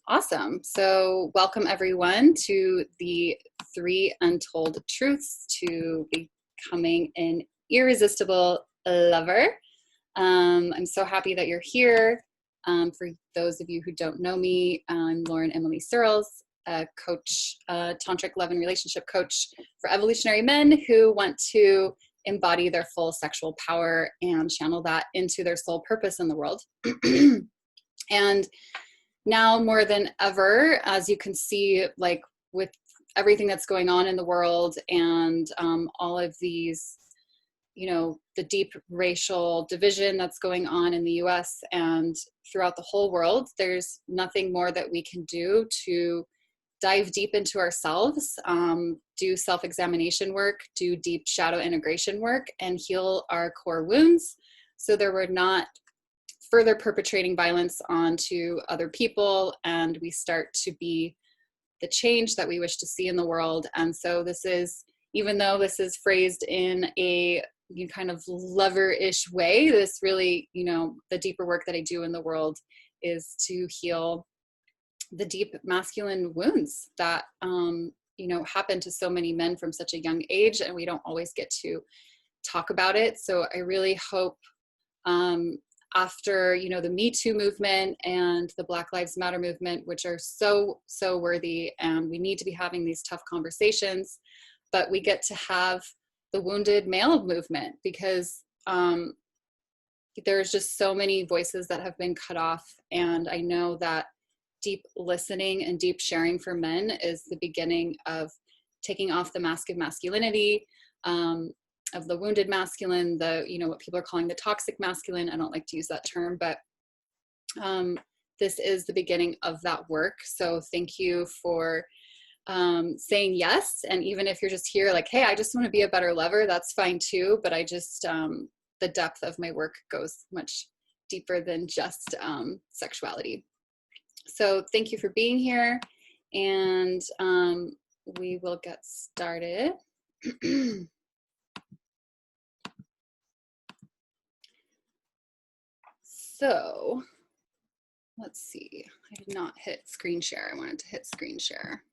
Awesome. So welcome everyone to the 3 Untold Truths to Becoming an Irresistible Lover. I'm so happy that you're here. For those of you who don't know me, I'm Lauren Emily Searles, a coach, tantric love and relationship coach for evolutionary men who want to embody their full sexual power and channel that into their soul purpose in the world. And now more than ever, as you can see, like with everything that's going on in the world and all of these, you know, the deep racial division that's going on in the US and throughout the whole world, there's nothing more that we can do to dive deep into ourselves, do self-examination work, do deep shadow integration work, and heal our core wounds so there we're not further perpetrating violence onto other people, and we start to be the change that we wish to see in the world. And so this is, even though this is phrased in a kind of lover-ish way, this really, you know, the deeper work that I do in the world is to heal the deep masculine wounds that, you know, happen to so many men from such a young age, and we don't always get to talk about it. So I really hope, after, you know, the Me Too movement and the Black Lives Matter movement, which are so worthy, and we need to be having these tough conversations, but we get to have the wounded male movement, because there's just so many voices that have been cut off. And I know that deep listening and deep sharing for men is the beginning of taking off the mask of masculinity, of the wounded masculine, the, you know, what people are calling the toxic masculine. I don't like to use that term, but this is the beginning of that work. So thank you for saying yes. And even if you're just here like, hey, I just want to be a better lover, that's fine too. But I just, the depth of my work goes much deeper than just sexuality. So thank you for being here, and we will get started. So let's see, I did not hit screen share. I wanted to hit screen share.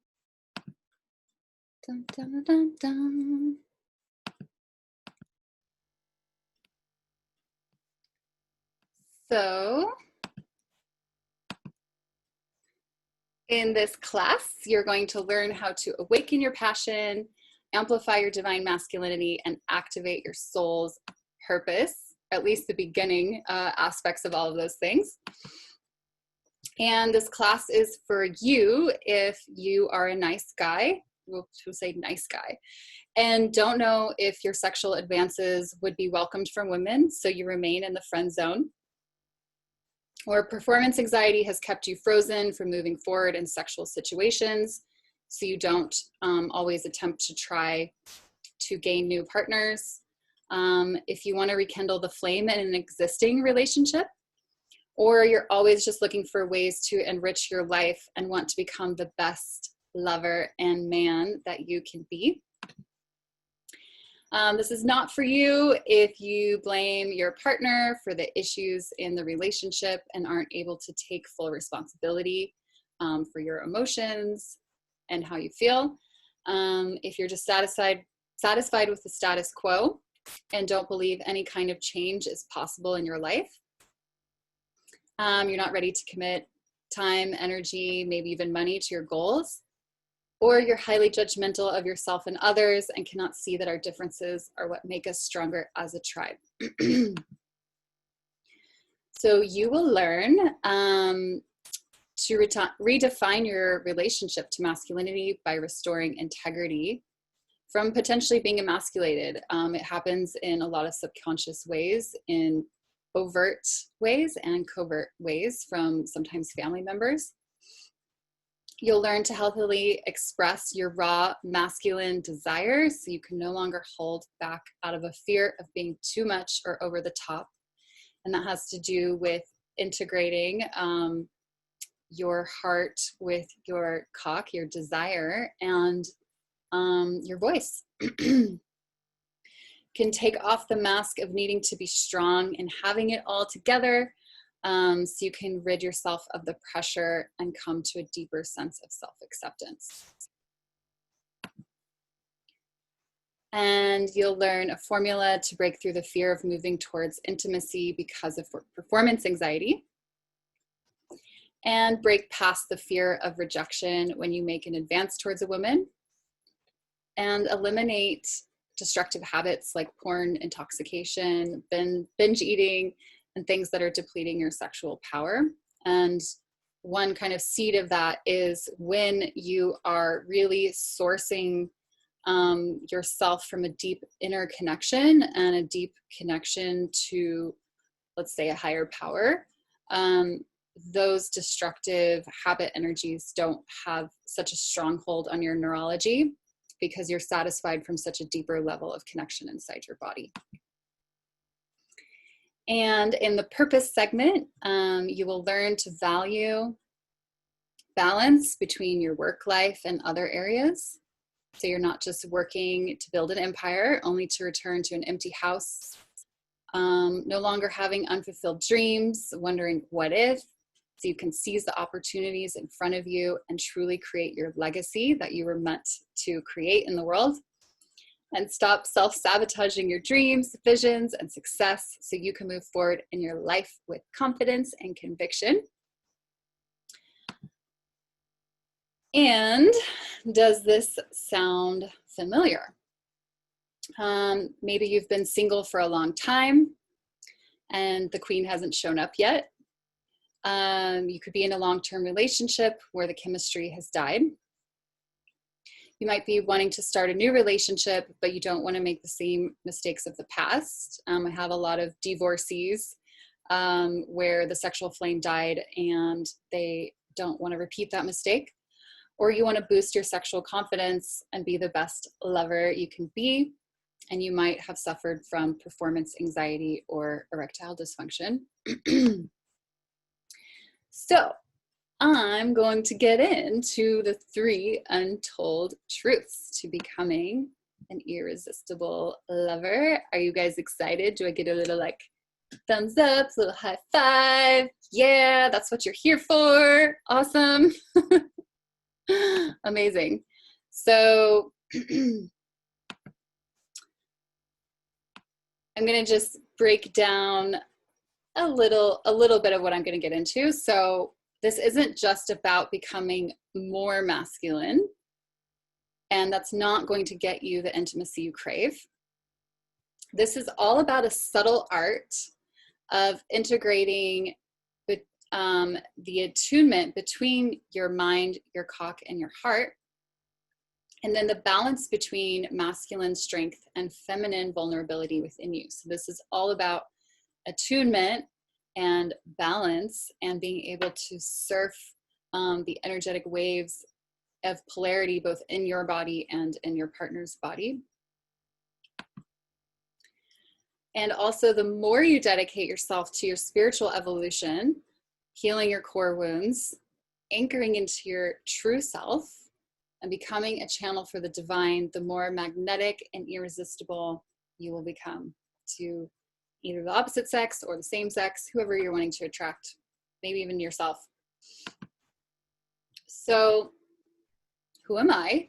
Dun, dun, dun, dun. So in this class, you're going to learn how to awaken your passion, amplify your divine masculinity, and activate your soul's purpose, at least the beginning aspects of all of those things. And this class is for you if you are a nice guy, we'll say nice guy, and don't know if your sexual advances would be welcomed from women, so you remain in the friend zone. Or performance anxiety has kept you frozen from moving forward in sexual situations, so you don't always attempt to try to gain new partners. If you want to rekindle the flame in an existing relationship, or you're always just looking for ways to enrich your life and want to become the best lover and man that you can be. This is not for you if you blame your partner for the issues in the relationship and aren't able to take full responsibility for your emotions and how you feel. If you're just satisfied with the status quo and don't believe any kind of change is possible in your life. You're not ready to commit time, energy, maybe even money to your goals. Or you're highly judgmental of yourself and others and cannot see that our differences are what make us stronger as a tribe. So you will learn to redefine your relationship to masculinity by restoring integrity from potentially being emasculated. It happens in a lot of subconscious ways, in overt ways and covert ways from sometimes family members. You'll learn to healthily express your raw masculine desires so you can no longer hold back out of a fear of being too much or over the top. And that has to do with integrating your heart with your cock, your desire, and your voice. Can take off the mask of needing to be strong and having it all together. so you can rid yourself of the pressure and come to a deeper sense of self-acceptance. And you'll learn a formula to break through the fear of moving towards intimacy because of performance anxiety, and break past the fear of rejection when you make an advance towards a woman, and eliminate destructive habits like porn, intoxication, binge eating, and things that are depleting your sexual power. And one kind of seed of that is when you are really sourcing yourself from a deep inner connection and a deep connection to, let's say, a higher power. Those destructive habit energies don't have such a stronghold on your neurology because you're satisfied from such a deeper level of connection inside your body. And in the purpose segment, you will learn to value balance between your work life and other areas. So you're not just working to build an empire, only to return to an empty house. No longer having unfulfilled dreams, wondering what if. So you can seize the opportunities in front of you and truly create your legacy that you were meant to create in the world. And stop self-sabotaging your dreams, visions, and success so you can move forward in your life with confidence and conviction. And does this sound familiar? Maybe you've been single for a long time and the queen hasn't shown up yet. You could be in a long-term relationship where the chemistry has died. You might be wanting to start a new relationship, but you don't want to make the same mistakes of the past. I have a lot of divorcees where the sexual flame died and they don't want to repeat that mistake. Or you want to boost your sexual confidence and be the best lover you can be. And you might have suffered from performance anxiety or erectile dysfunction. So I'm going to get into the 3 untold truths to becoming an irresistible lover. Are you guys excited? Do I get a little like thumbs up, a little high five? Yeah, that's what you're here for. Awesome. Amazing. So I'm going to just break down a little bit of what I'm going to get into. So this isn't just about becoming more masculine, and that's not going to get you the intimacy you crave. This is all about a subtle art of integrating the attunement between your mind, your cock, and your heart, and then the balance between masculine strength and feminine vulnerability within you. So this is all about attunement and balance and being able to surf the energetic waves of polarity both in your body and in your partner's body. And also, the more you dedicate yourself to your spiritual evolution, healing your core wounds, anchoring into your true self, and becoming a channel for the divine, the more magnetic and irresistible you will become to either the opposite sex or the same sex, whoever you're wanting to attract, maybe even yourself. So, who am I?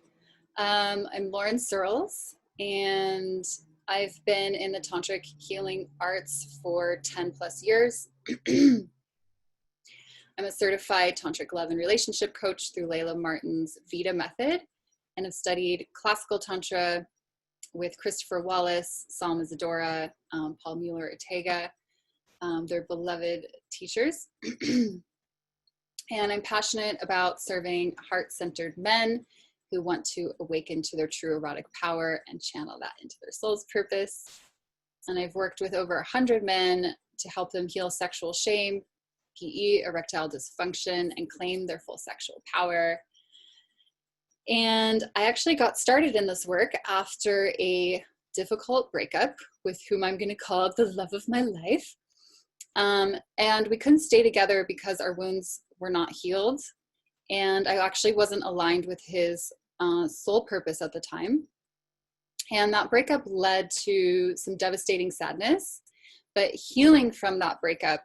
I'm Lauren Searles, and I've been in the tantric healing arts for 10 plus years. I'm a certified tantric love and relationship coach through Layla Martin's Vita method, and have studied classical tantra with Christopher Wallace, Salma Zadora, Paul Mueller-Ortega. They're beloved teachers. And I'm passionate about serving heart-centered men who want to awaken to their true erotic power and channel that into their soul's purpose. And I've worked with over 100 men to help them heal sexual shame, PE, erectile dysfunction, and claim their full sexual power. And I actually got started in this work after a difficult breakup with whom I'm going to call the love of my life. And we couldn't stay together because our wounds were not healed. And I actually wasn't aligned with his soul purpose at the time. And that breakup led to some devastating sadness. But healing from that breakup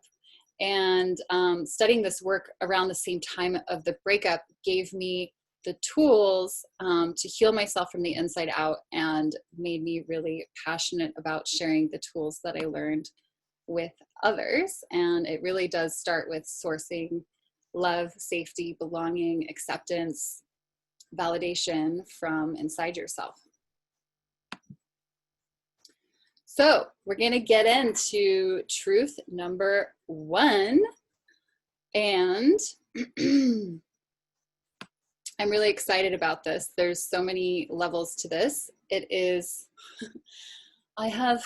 And studying this work around the same time of the breakup gave me the tools to heal myself from the inside out, and made me really passionate about sharing the tools that I learned with others. And it really does start with sourcing love, safety, belonging, acceptance, validation from inside yourself. So we're going to get into truth number 1. And I'm really excited about this. There's so many levels to this. It is, I have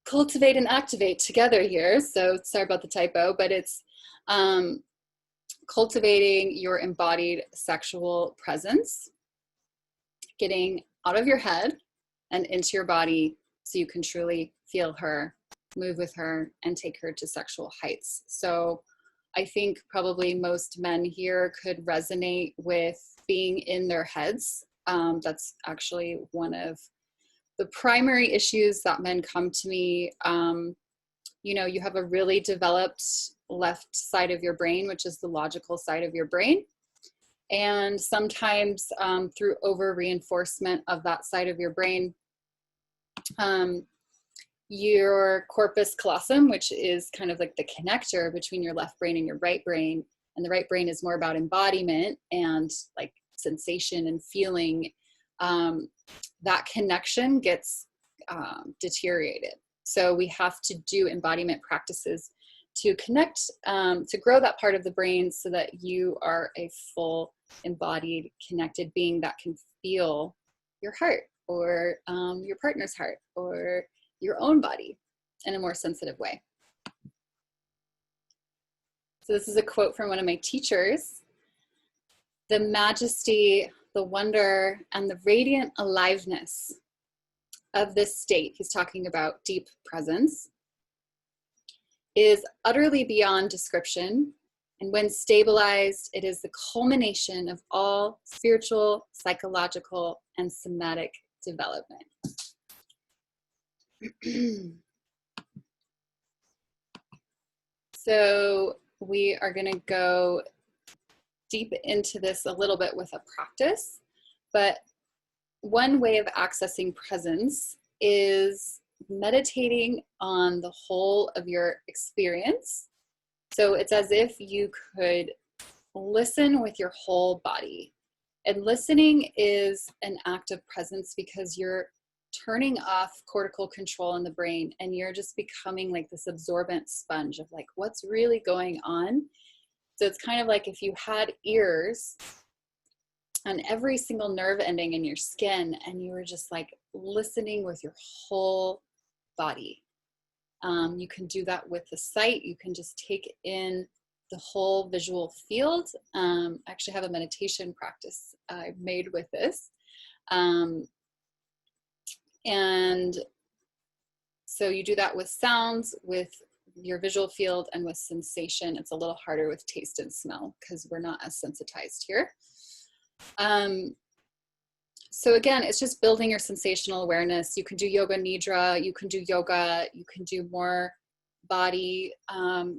cultivate and activate together here. So sorry about the typo, but it's cultivating your embodied sexual presence, getting out of your head and into your body so you can truly feel her, move with her, and take her to sexual heights. So I think probably most men here could resonate with being in their heads. That's actually one of the primary issues that men come to me. You know, you have a really developed left side of your brain, which is the logical side of your brain. And sometimes through over reinforcement of that side of your brain, your corpus callosum, which is kind of like the connector between your left brain and your right brain, and the right brain is more about embodiment and like sensation and feeling, that connection gets deteriorated. So we have to do embodiment practices to connect, to grow that part of the brain so that you are a full embodied connected being that can feel your heart, or your partner's heart, or your own body in a more sensitive way. So this is a quote from one of my teachers. The majesty, the wonder, and the radiant aliveness of this state, he's talking about deep presence, is utterly beyond description. And when stabilized, it is the culmination of all spiritual, psychological, and somatic development. So we are going to go deep into this a little bit with a practice, but one way of accessing presence is meditating on the whole of your experience. So it's as if you could listen with your whole body. And listening is an act of presence because you're turning off cortical control in the brain, and you're just becoming like this absorbent sponge of like what's really going on. So it's kind of like if you had ears on every single nerve ending in your skin, and you were just like listening with your whole body. You can do that with the sight. You can just take in the whole visual field. I actually have a meditation practice I made with this. And so you do that with sounds, with your visual field, and with sensation. It's a little harder with taste and smell because we're not as sensitized here. So again, it's just building your sensational awareness. You can do yoga nidra, you can do yoga, you can do more body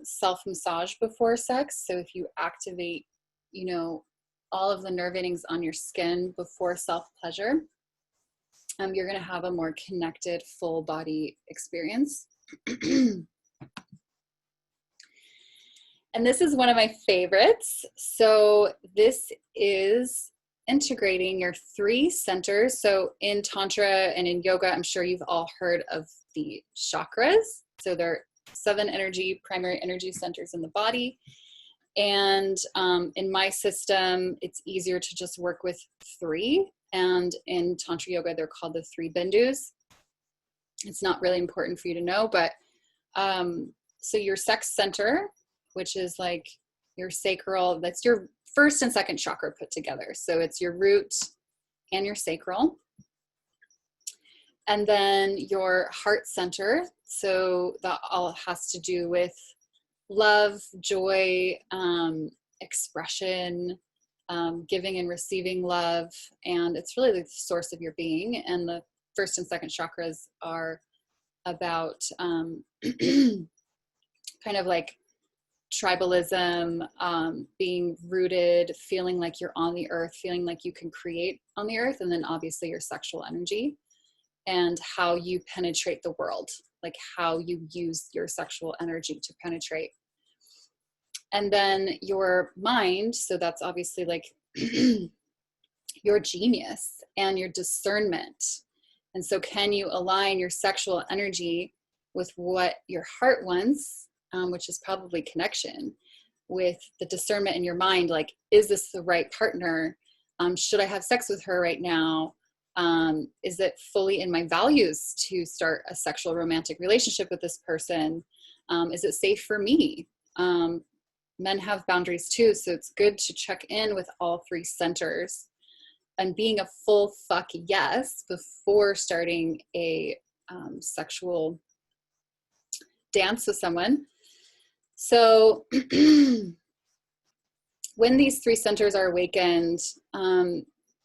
self-massage before sex. So if you activate, you know, all of the nerve endings on your skin before self-pleasure, you're going to have a more connected full body experience. And this is one of my favorites. So this is integrating your 3 centers. So in Tantra and in yoga, I'm sure you've all heard of the chakras. So they're 7 primary energy centers in the body. And in my system, it's easier to just work with 3. And in Tantra yoga, they're called the 3 bindus. It's not really important for you to know, but so your sex center, which is like your sacral, that's your first and second chakra put together. So it's your root and your sacral. And then your heart center. So that all has to do with love, joy, expression, giving and receiving love. And it's really the source of your being. And the first and second chakras are about kind of like tribalism, being rooted, feeling like you're on the earth, feeling like you can create on the earth, and then obviously your sexual energy and how you penetrate the world, like how you use your sexual energy to penetrate. And then your mind, so that's obviously like your genius and your discernment. And so can you align your sexual energy with what your heart wants, which is probably connection, with the discernment in your mind, like, is this the right partner? Should I have sex with her right now? Is it fully in my values to start a sexual romantic relationship with this person? Is it safe for me? Men have boundaries too, so it's good to check in with all three centers and being a full fuck yes before starting a sexual dance with someone. So when these three centers are awakened,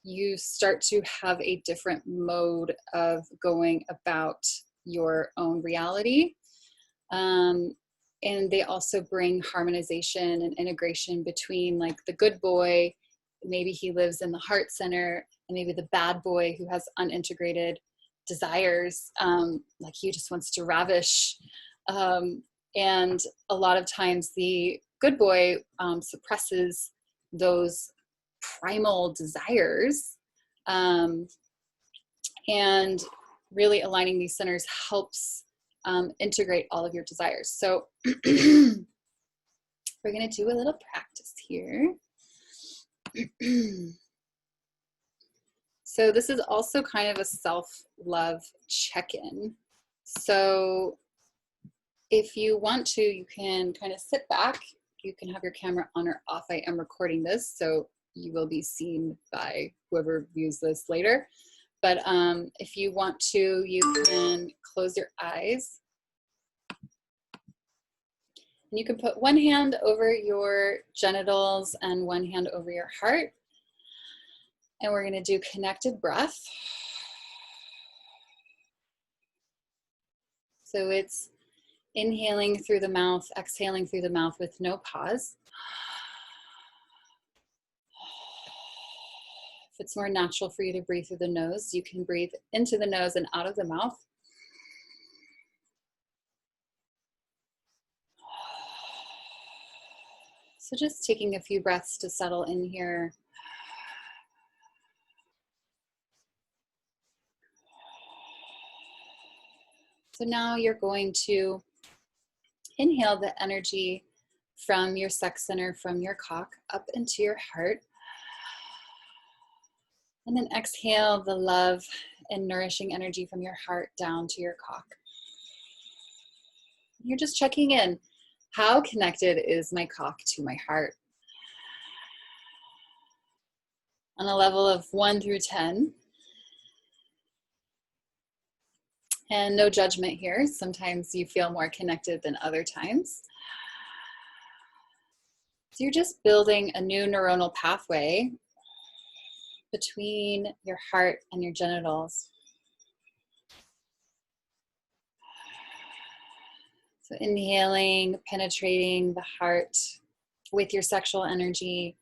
you start to have a different mode of going about your own reality. And they also bring harmonization and integration between, like, the good boy, maybe he lives in the heart center, and maybe the bad boy who has unintegrated desires, like he just wants to ravish. And a lot of times the good boy suppresses those primal desires, and really aligning these centers helps integrate all of your desires. So we're going to do a little practice here. So this is also kind of a self-love check-in. So if you want to, you can kind of sit back. You can have your camera on or off. I am recording this, so you will be seen by whoever views this later. But if you want to, you can close your eyes. And you can put one hand over your genitals and one hand over your heart. And we're going to do connected breath. So it's inhaling through the mouth, exhaling through the mouth with no pause. If it's more natural for you to breathe through the nose, you can breathe into the nose and out of the mouth. So just taking a few breaths to settle in here. So now you're going to inhale the energy from your sex center, from your cock, up into your heart. And then exhale the love and nourishing energy from your heart down to your cock. You're just checking in. How connected is my cock to my heart? On a level of 1 through 10. And no judgment here. Sometimes you feel more connected than other times. So you're just building a new neuronal pathway between your heart and your genitals. So inhaling, penetrating the heart with your sexual energy.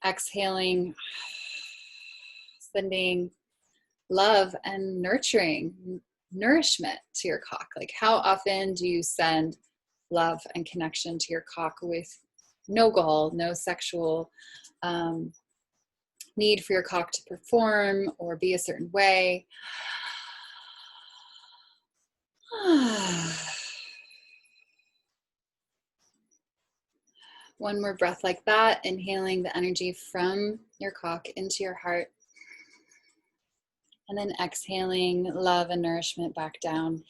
Exhaling, sending love and nourishment to your cock. Like, how often do you send love and connection to your cock with no goal, no sexual need for your cock to perform or be a certain way? One more breath like that, inhaling the energy from your cock into your heart. And then exhaling love and nourishment back down.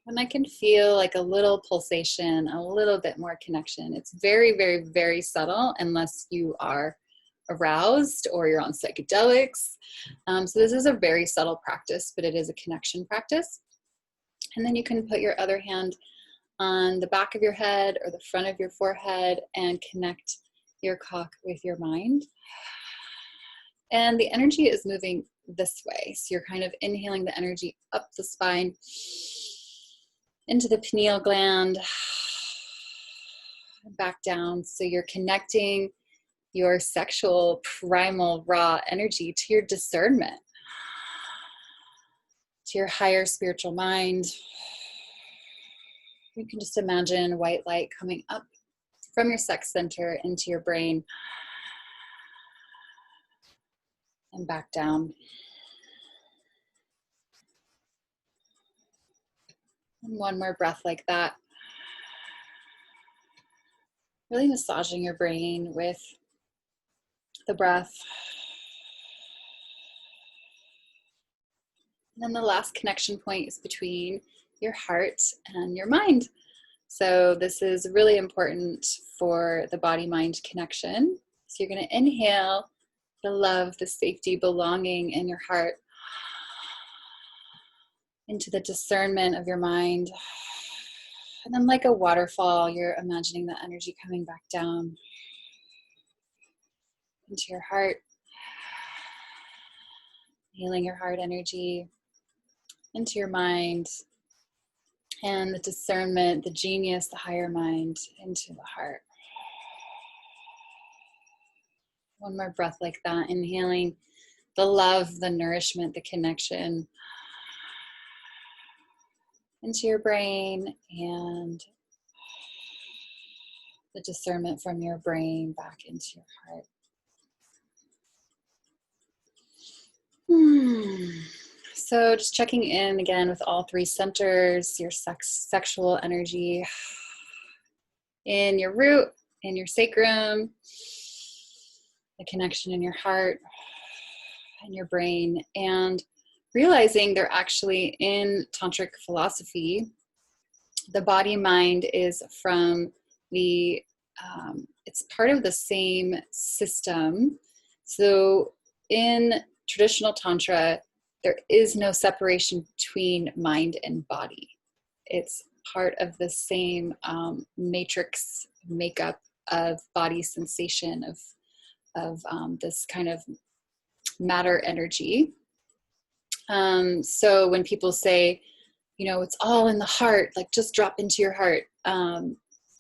And I can feel like a little pulsation, a little bit more connection. It's very, very, very subtle unless you are aroused or you're on psychedelics. So this is a very subtle practice, but it is a connection practice. And then you can put your other hand on the back of your head or the front of your forehead and connect your cock with your mind. And the energy is moving this way. So you're kind of inhaling the energy up the spine into the pineal gland, back down. So you're connecting your sexual primal raw energy to your discernment, to your higher spiritual mind. You can just imagine white light coming up from your sex center into your brain and back down. And one more breath like that. Really massaging your brain with the breath. And then the last connection point is between your heart and your mind. So this is really important for the body-mind connection. So you're going to inhale the love, the safety, belonging in your heart into the discernment of your mind. And then like a waterfall, you're imagining the energy coming back down into your heart, healing your heart energy into your mind, and the discernment, the genius, the higher mind into the heart. One more breath like that, inhaling the love, the nourishment, the connection into your brain, and the discernment from your brain back into your heart. So just checking in again with all three centers, your sexual energy in your root, in your sacrum, the connection in your heart and your brain, and realizing they're actually in tantric philosophy. The body mind is from the, it's part of the same system. So in traditional Tantra, there is no separation between mind and body. It's part of the same matrix makeup of body sensation, of this kind of matter energy. So when people say, you know, it's all in the heart, like just drop into your heart.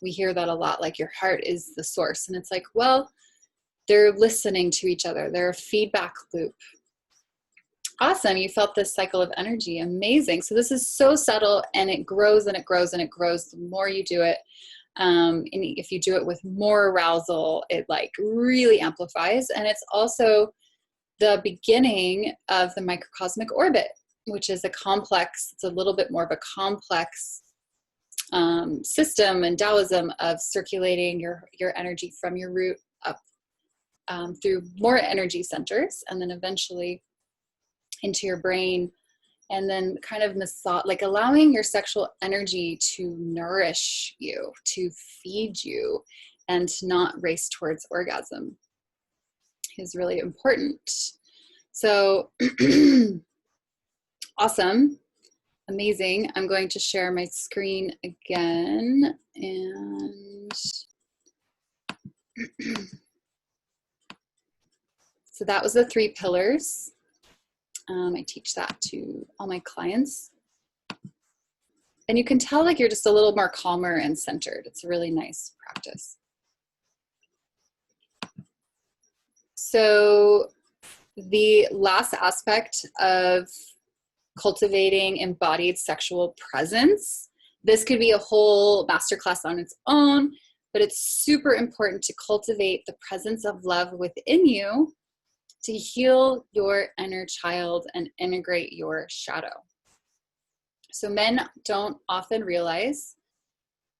We hear that a lot, like your heart is the source. And it's like, well, they're listening to each other. They're a feedback loop. Awesome. You felt this cycle of energy. Amazing. So this is so subtle, and it grows and it grows and it grows the more you do it. And if you do it with more arousal, it like really amplifies. And it's also the beginning of the microcosmic orbit, which is a complex, it's a little bit more of a complex system and Taoism of circulating your energy from your root up through more energy centers, and then eventually into your brain, and then kind of like allowing your sexual energy to nourish you, to feed you, and to not race towards orgasm is really important. So awesome, amazing. I'm going to share my screen again, and so that was the 3 pillars. I teach that to all my clients. And you can tell like you're just a little more calmer and centered. It's a really nice practice. So the last aspect of cultivating embodied sexual presence, this could be a whole masterclass on its own, but it's super important to cultivate the presence of love within you to heal your inner child and integrate your shadow. So men don't often realize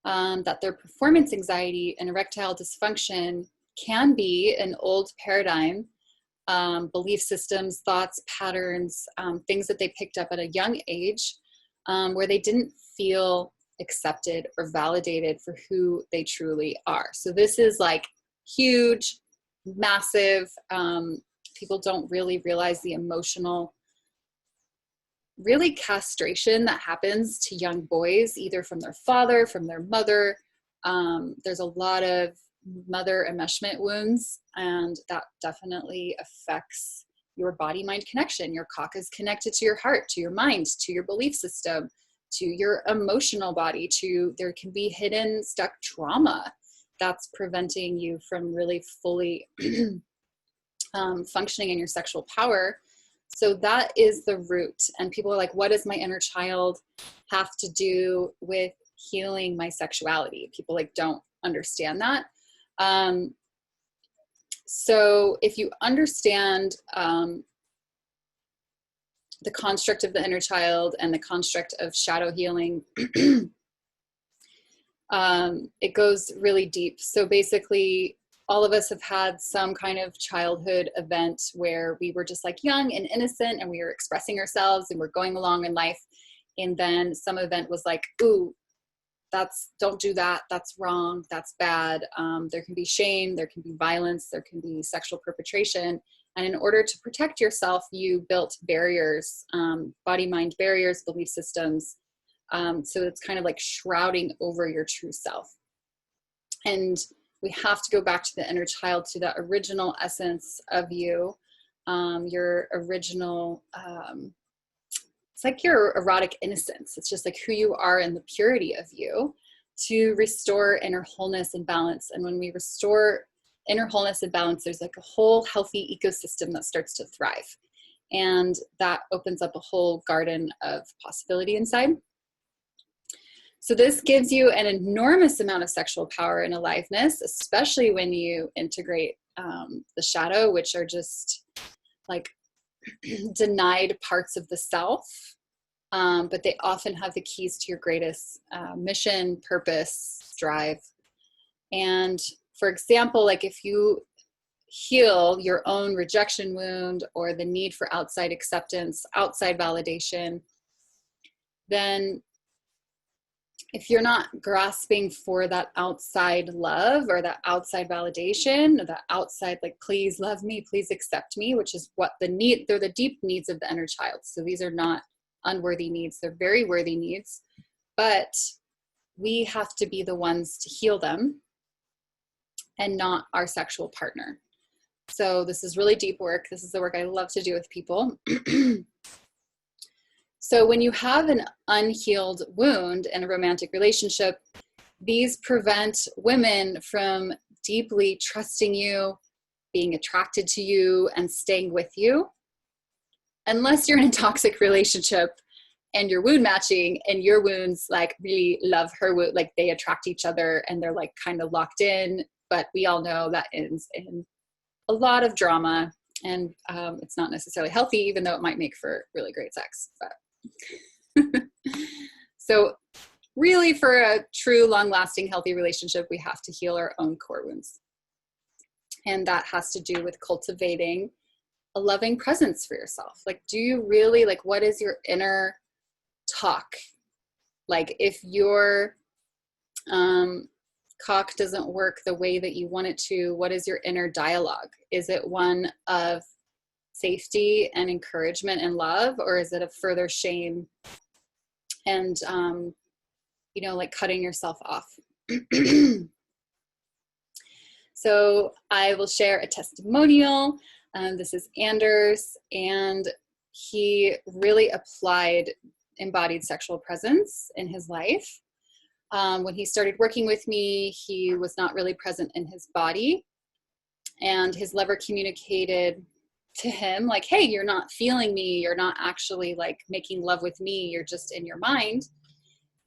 that their performance anxiety and erectile dysfunction can be an old paradigm, belief systems, thoughts, patterns, things that they picked up at a young age, where they didn't feel accepted or validated for who they truly are. So this is like huge, massive. People don't really realize the emotional, really castration that happens to young boys, either from their father, from their mother. There's a lot of mother enmeshment wounds, and that definitely affects your body-mind connection. Your cock is connected to your heart, to your mind, to your belief system, to your emotional body, to there can be hidden stuck trauma that's preventing you from really fully functioning in your sexual power. So that is the root. And people are like, what does my inner child have to do with healing my sexuality? People like don't understand that. So if you understand the construct of the inner child and the construct of shadow healing, it goes really deep. So basically, all of us have had some kind of childhood event where we were just like young and innocent and we were expressing ourselves and we're going along in life. And then some event was like, ooh, don't do that. That's wrong. That's bad. There can be shame. There can be violence. There can be sexual perpetration. And in order to protect yourself, you built barriers, body-mind barriers, belief systems. So it's kind of like shrouding over your true self. And we have to go back to the inner child, to the original essence of you, your original, it's like your erotic innocence. It's just like who you are and the purity of you, to restore inner wholeness and balance. And when we restore inner wholeness and balance, there's like a whole healthy ecosystem that starts to thrive. And that opens up a whole garden of possibility inside. So this gives you an enormous amount of sexual power and aliveness, especially when you integrate the shadow, which are just like denied parts of the self. But they often have the keys to your greatest mission, purpose, drive. And for example, like if you heal your own rejection wound or the need for outside acceptance, outside validation, then if you're not grasping for that outside love or that outside validation, or that outside, like, please love me, please accept me, which is what they're the deep needs of the inner child. So these are not unworthy needs. They're very worthy needs, but we have to be the ones to heal them and not our sexual partner. So this is really deep work. This is the work I love to do with people. So when you have an unhealed wound in a romantic relationship, these prevent women from deeply trusting you, being attracted to you, and staying with you. Unless you're in a toxic relationship and you're wound matching and your wounds like really love her wound, like they attract each other and they're like kind of locked in. But we all know that ends in a lot of drama, and it's not necessarily healthy, even though it might make for really great sex. But so really, for a true, long-lasting, healthy relationship, we have to heal our own core wounds. And that has to do with cultivating a loving presence for yourself. Like, do you really, like, what is your inner talk? Like, if your cock doesn't work the way that you want it to, what is your inner dialogue? Is it one of safety and encouragement and love, or is it a further shame and like cutting yourself off? So I will share a testimonial. This is Anders, and he really applied embodied sexual presence in his life. When he started working with me, he was not really present in his body, and his lover communicated to him like, hey, you're not feeling me, you're not actually like making love with me, you're just in your mind.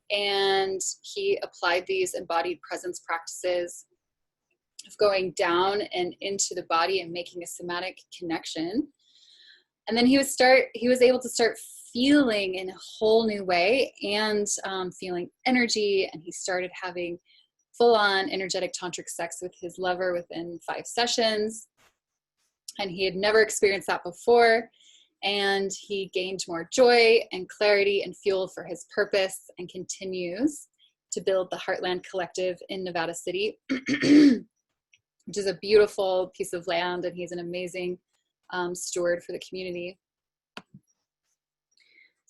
And he applied these embodied presence practices of going down and into the body and making a somatic connection. And then he was able to start feeling in a whole new way, and feeling energy. And he started having full-on energetic tantric sex with his lover within 5 sessions. And he had never experienced that before. And he gained more joy and clarity and fuel for his purpose, and continues to build the Heartland Collective in Nevada City, which is a beautiful piece of land. And he's an amazing steward for the community.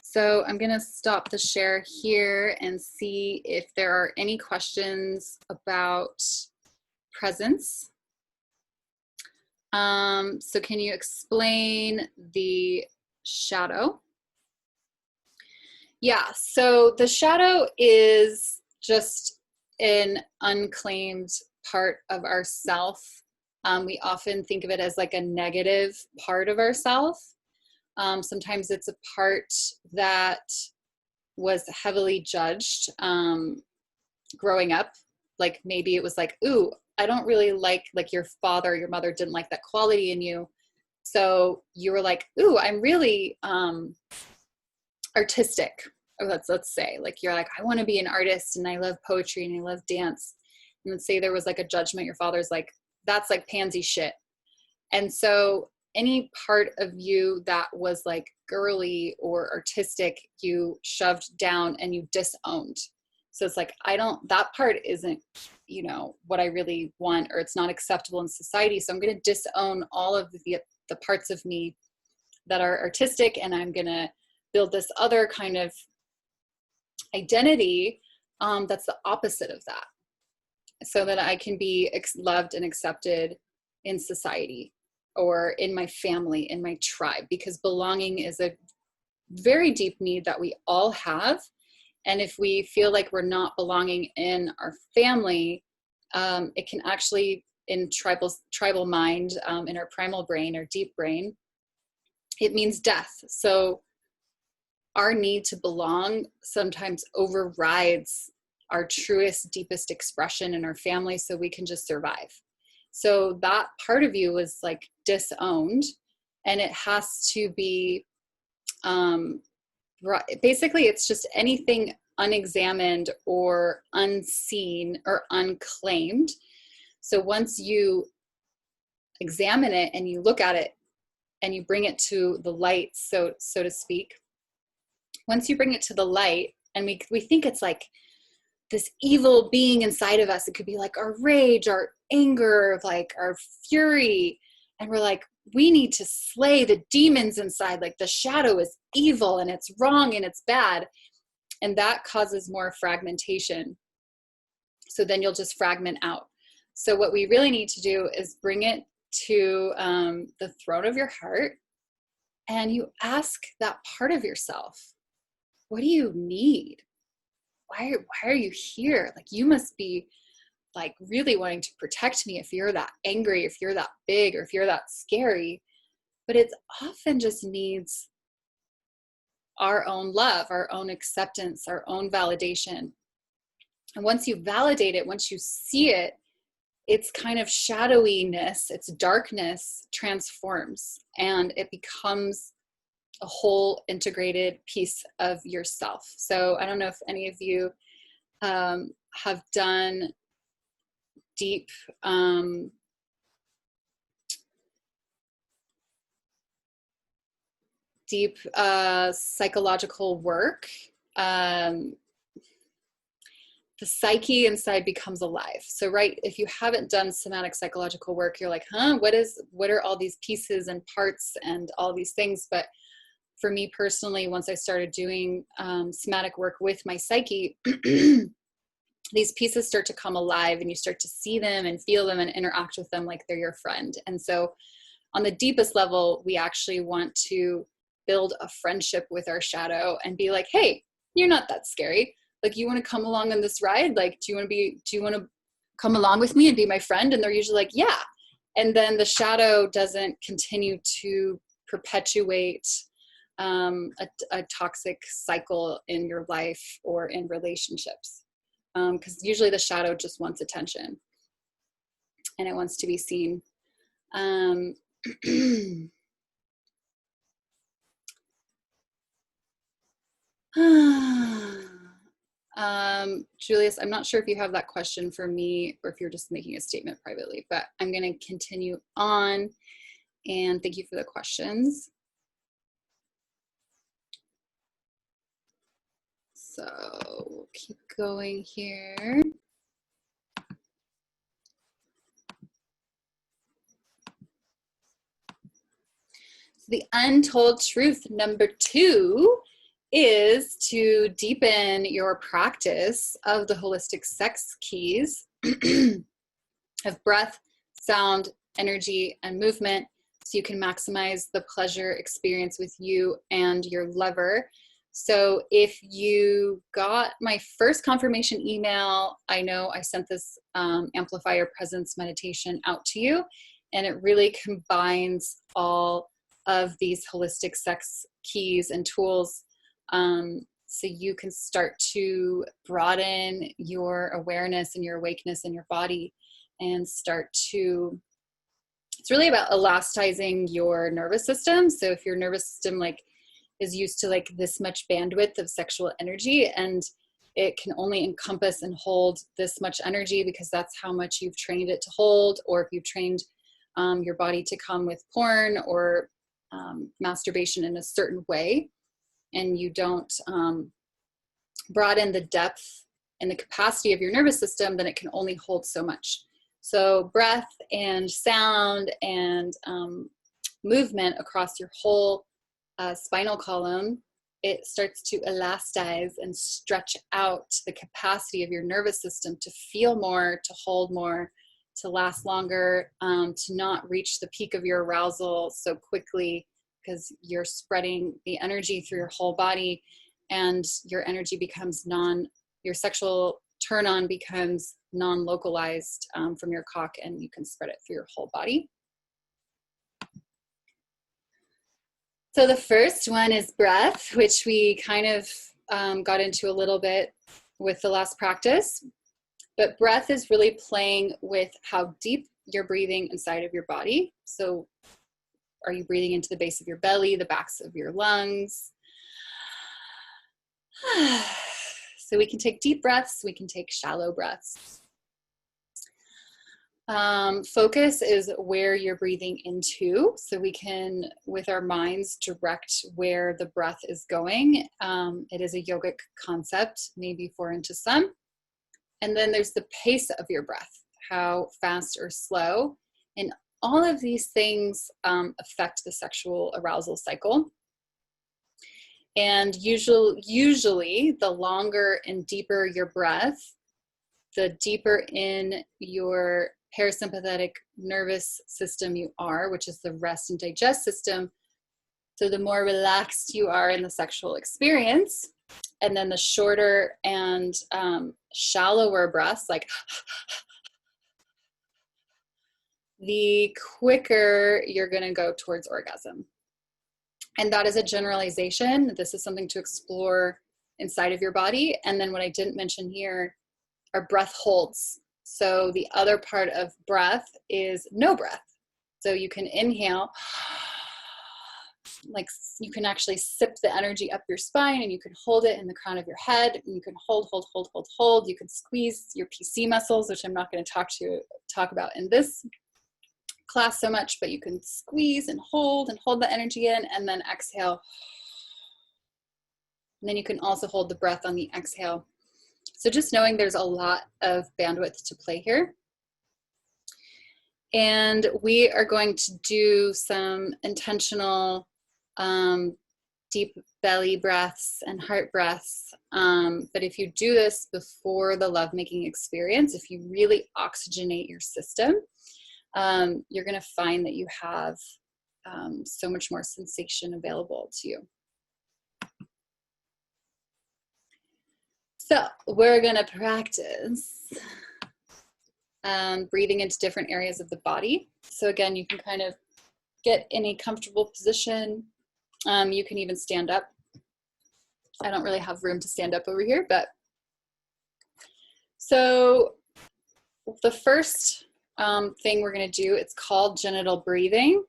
So I'm going to stop the share here and see if there are any questions about presence. So can you explain the shadow? Yeah, so the shadow is just an unclaimed part of ourself. We often think of it as like a negative part of ourself. Sometimes it's a part that was heavily judged growing up. Like maybe it was like, ooh, I don't really like your father, your mother didn't like that quality in you. So you were like, ooh, I'm really artistic. Or let's say like you're like, I want to be an artist and I love poetry and I love dance. And let's say there was like a judgment. Your father's like, that's like pansy shit. And so any part of you that was like girly or artistic, you shoved down and you disowned. So it's like, that part isn't, what I really want, or it's not acceptable in society. So I'm going to disown all of the parts of me that are artistic, and I'm going to build this other kind of identity that's the opposite of that, so that I can be loved and accepted in society or in my family, in my tribe, because belonging is a very deep need that we all have. And if we feel like we're not belonging in our family, it can actually, in tribal mind, in our primal brain or deep brain, it means death. So our need to belong sometimes overrides our truest, deepest expression in our family, so we can just survive. So that part of you was like disowned, and it has to be, basically it's just anything unexamined or unseen or unclaimed. So once you examine it and you look at it and you bring it to the light, so to speak, once you bring it to the light, and we think it's like this evil being inside of us, it could be like our rage, our anger, like our fury, and we're like, we need to slay the demons inside, like the shadow is evil and it's wrong and it's bad, and that causes more fragmentation. So then you'll just fragment out. So what we really need to do is bring it to the throne of your heart, and you ask that part of yourself, what do you need? Why are you here? Like, you must be like really wanting to protect me if you're that angry, if you're that big, or if you're that scary. But it often just needs our own love, our own acceptance, our own validation. And once you validate it, once you see it, its kind of shadowiness, its darkness transforms, and it becomes a whole integrated piece of yourself. So I don't know if any of you have done deep psychological work. The psyche inside becomes alive. So, right, if you haven't done somatic psychological work, you're like, what are all these pieces and parts and all these things? But for me personally, once I started doing somatic work with my psyche, these pieces start to come alive, and you start to see them and feel them and interact with them like they're your friend. And so on the deepest level, we actually want to build a friendship with our shadow and be like, hey, you're not that scary. Like, you want to come along on this ride? Like, do you want to come along with me and be my friend? And they're usually like, yeah. And then the shadow doesn't continue to perpetuate a toxic cycle in your life or in relationships. Because usually the shadow just wants attention and it wants to be seen. Julius, I'm not sure if you have that question for me or if you're just making a statement privately, but I'm going to continue on, and thank you for the questions. So we'll keep going here. So the untold truth number 2 is to deepen your practice of the holistic sex keys of breath, sound, energy, and movement, so you can maximize the pleasure experience with you and your lover. So if you got my first confirmation email, I know I sent this Amplify Your Presence meditation out to you, and it really combines all of these holistic sex keys and tools, so you can start to broaden your awareness and your awakeness in your body, and start to, it's really about elasticizing your nervous system. So if your nervous system like is used to like this much bandwidth of sexual energy, and it can only encompass and hold this much energy because that's how much you've trained it to hold, or if you've trained your body to come with porn or masturbation in a certain way, and you don't broaden the depth and the capacity of your nervous system, then it can only hold so much. So breath and sound and movement across your whole spinal column, it starts to elasticize and stretch out the capacity of your nervous system to feel more, to hold more, to last longer, to not reach the peak of your arousal so quickly, because you're spreading the energy through your whole body, and your energy becomes your sexual turn on becomes non-localized from your cock, and you can spread it through your whole body. So the first one is breath, which we kind of got into a little bit with the last practice. But breath is really playing with how deep you're breathing inside of your body. So are you breathing into the base of your belly, the backs of your lungs? So we can take deep breaths, we can take shallow breaths. Focus is where you're breathing into, so we can, with our minds, direct where the breath is going. It is a yogic concept, maybe foreign to some. And then there's the pace of your breath, how fast or slow. And all of these things affect the sexual arousal cycle. And usually the longer and deeper your breath, the deeper in your parasympathetic nervous system you are, which is the rest and digest system. So the more relaxed you are in the sexual experience. And then the shorter and shallower breaths, like the quicker you're going to go towards orgasm. And that is a generalization. This is something to explore inside of your body. And then what I didn't mention here are breath holds. So the other part of breath is no breath. So you can inhale, like you can actually sip the energy up your spine, and you can hold it in the crown of your head, and you can hold. You can squeeze your PC muscles, which I'm not going to talk about in this class so much, but you can squeeze and hold the energy in, and then exhale. And then you can also hold the breath on the exhale. So just knowing there's a lot of bandwidth to play here. And we are going to do some intentional deep belly breaths and heart breaths. But if you do this before the lovemaking experience, if you really oxygenate your system, you're going to find that you have so much more sensation available to you. So we're going to practice breathing into different areas of the body. So again, you can kind of get in a comfortable position. You can even stand up. I don't really have room to stand up over here, but so the first thing we're going to do, it's called genital breathing.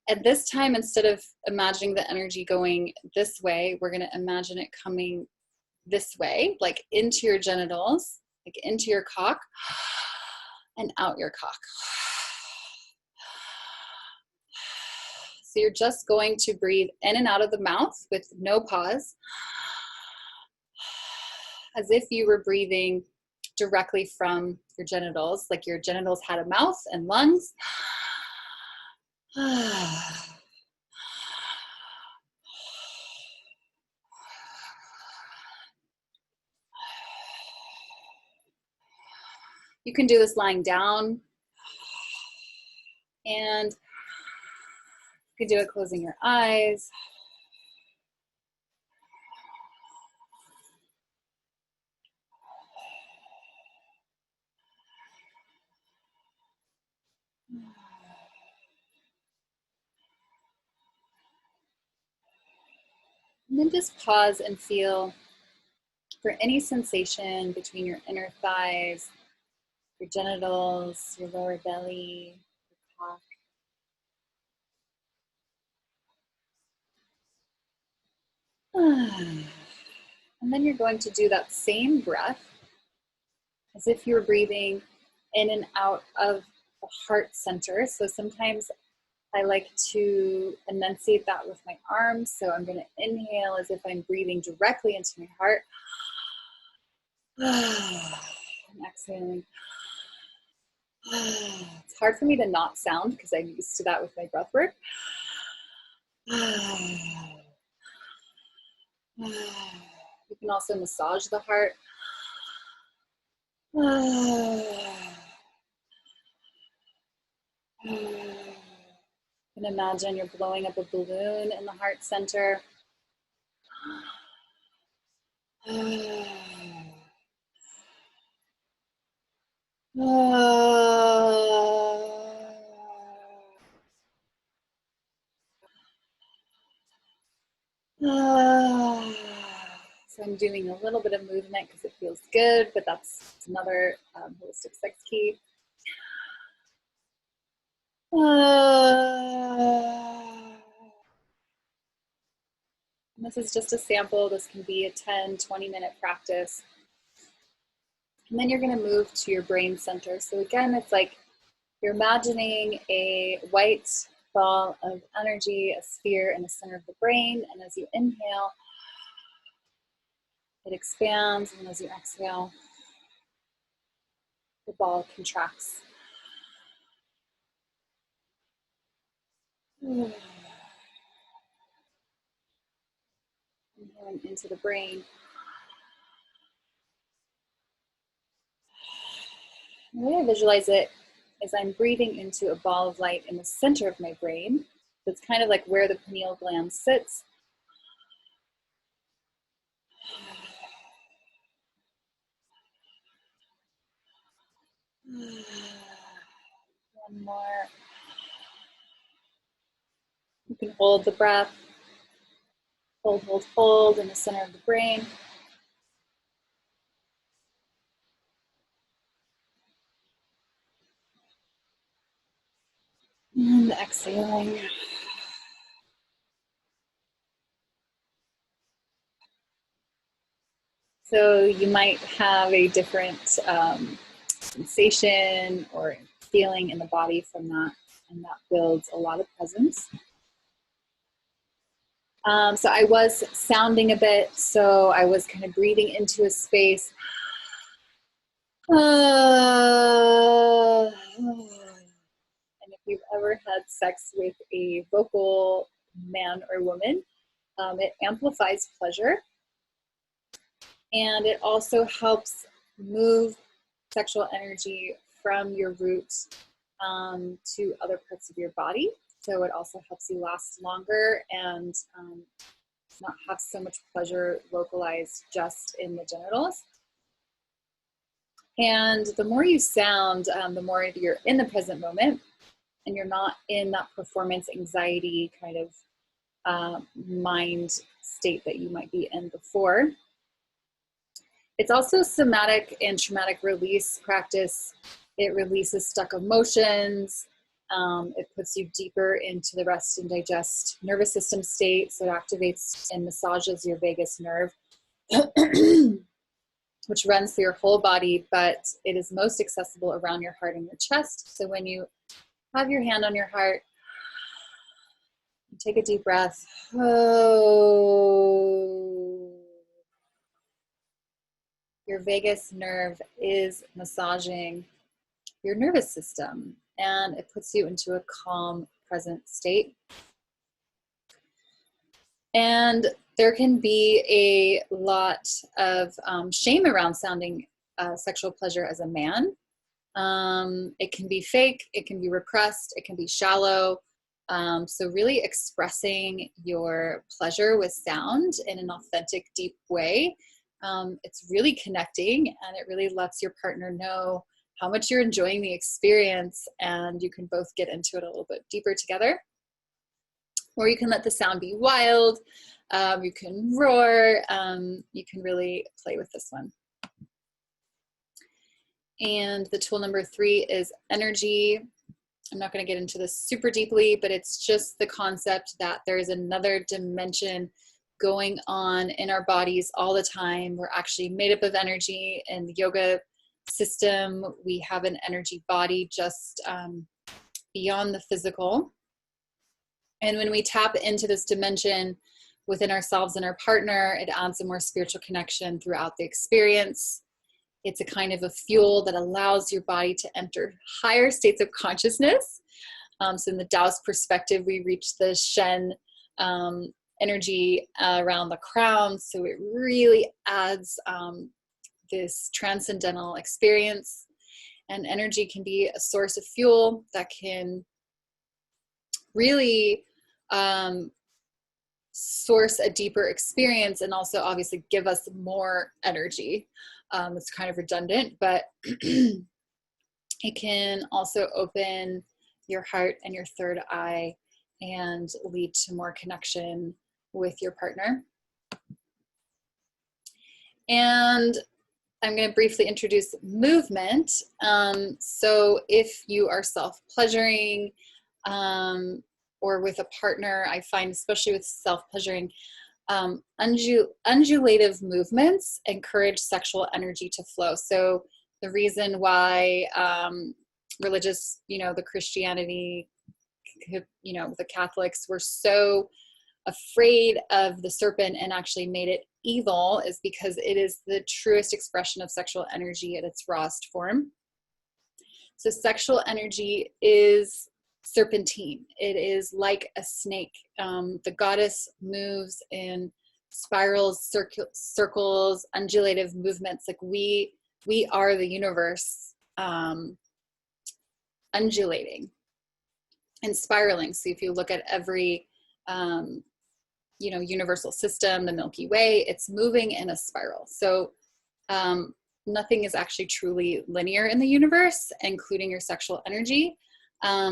At this time, instead of imagining the energy going this way, we're going to imagine it coming this way, like into your genitals, like into your cock and out your cock. So you're just going to breathe in and out of the mouth with no pause, as if you were breathing directly from your genitals, like your genitals had a mouth and lungs. You can do this lying down, and you can do it closing your eyes. And then just pause and feel for any sensation between your inner thighs, your genitals, your lower belly, your cock. And then you're going to do that same breath as if you were breathing in and out of the heart center. So sometimes I like to enunciate that with my arms. So I'm going to inhale as if I'm breathing directly into my heart. And exhaling. It's hard for me to not sound because I'm used to that with my breath work. You can also massage the heart. You can imagine you're blowing up a balloon in the heart center. So I'm doing a little bit of movement because it feels good, but that's another holistic sex key. And this is just a sample. This can be a 10, 20-minute practice. And then you're going to move to your brain center. So again, it's like you're imagining a white ball of energy, a sphere in the center of the brain. And as you inhale, it expands. And as you exhale, the ball contracts. Inhaling into the brain. The way I visualize it is I'm breathing into a ball of light in the center of my brain. It's kind of like where the pineal gland sits. One more. You can hold the breath. Hold, hold, hold in the center of the brain. And exhaling. So you might have a different sensation or feeling in the body from that, and that builds a lot of presence. So I was sounding a bit, so I was kind of breathing into a space. And if you've ever had sex with a vocal man or woman, it amplifies pleasure. And it also helps move sexual energy from your root to other parts of your body. So it also helps you last longer and not have so much pleasure localized just in the genitals. And the more you sound, the more you're in the present moment and you're not in that performance anxiety kind of mind state that you might be in before. It's also somatic and traumatic release practice. It releases stuck emotions. It puts you deeper into the rest and digest nervous system state. So it activates and massages your vagus nerve, which runs through your whole body, but it is most accessible around your heart and your chest. So when you have your hand on your heart, take a deep breath. Oh. Your vagus nerve is massaging your nervous system, and it puts you into a calm, present state. And there can be a lot of shame around sounding sexual pleasure as a man. It can be fake, it can be repressed, it can be shallow. So really expressing your pleasure with sound in an authentic, deep way. It's really connecting, and it really lets your partner know how much you're enjoying the experience, and you can both get into it a little bit deeper together. Or you can let the sound be wild, you can roar, you can really play with this one. And the tool number 3 is energy. I'm not going to get into this super deeply, but it's just the concept that there is another dimension going on in our bodies all the time. We're actually made up of energy. In the yoga system, we have an energy body just beyond the physical. And when we tap into this dimension within ourselves and our partner, it adds a more spiritual connection throughout the experience. It's a kind of a fuel that allows your body to enter higher states of consciousness. So in the Taoist perspective, we reach the Shen energy around the crown. So it really adds this transcendental experience. And energy can be a source of fuel that can really source a deeper experience, and also obviously give us more energy. It's kind of redundant, but it can also open your heart and your third eye and lead to more connection with your partner. And I'm going to briefly introduce movement. So if you are self-pleasuring, or with a partner, I find, especially with self-pleasuring, undulative movements encourage sexual energy to flow. So the reason why religious, the Christianity, the Catholics were so afraid of the serpent and actually made it evil is because it is the truest expression of sexual energy at its rawest form. So sexual energy is serpentine. It is like a snake. The goddess moves in spirals, circles, undulative movements. Like we are the universe, undulating and spiraling. So if you look at every, universal system, the Milky Way, it's moving in a spiral. So nothing is actually truly linear in the universe, including your sexual energy.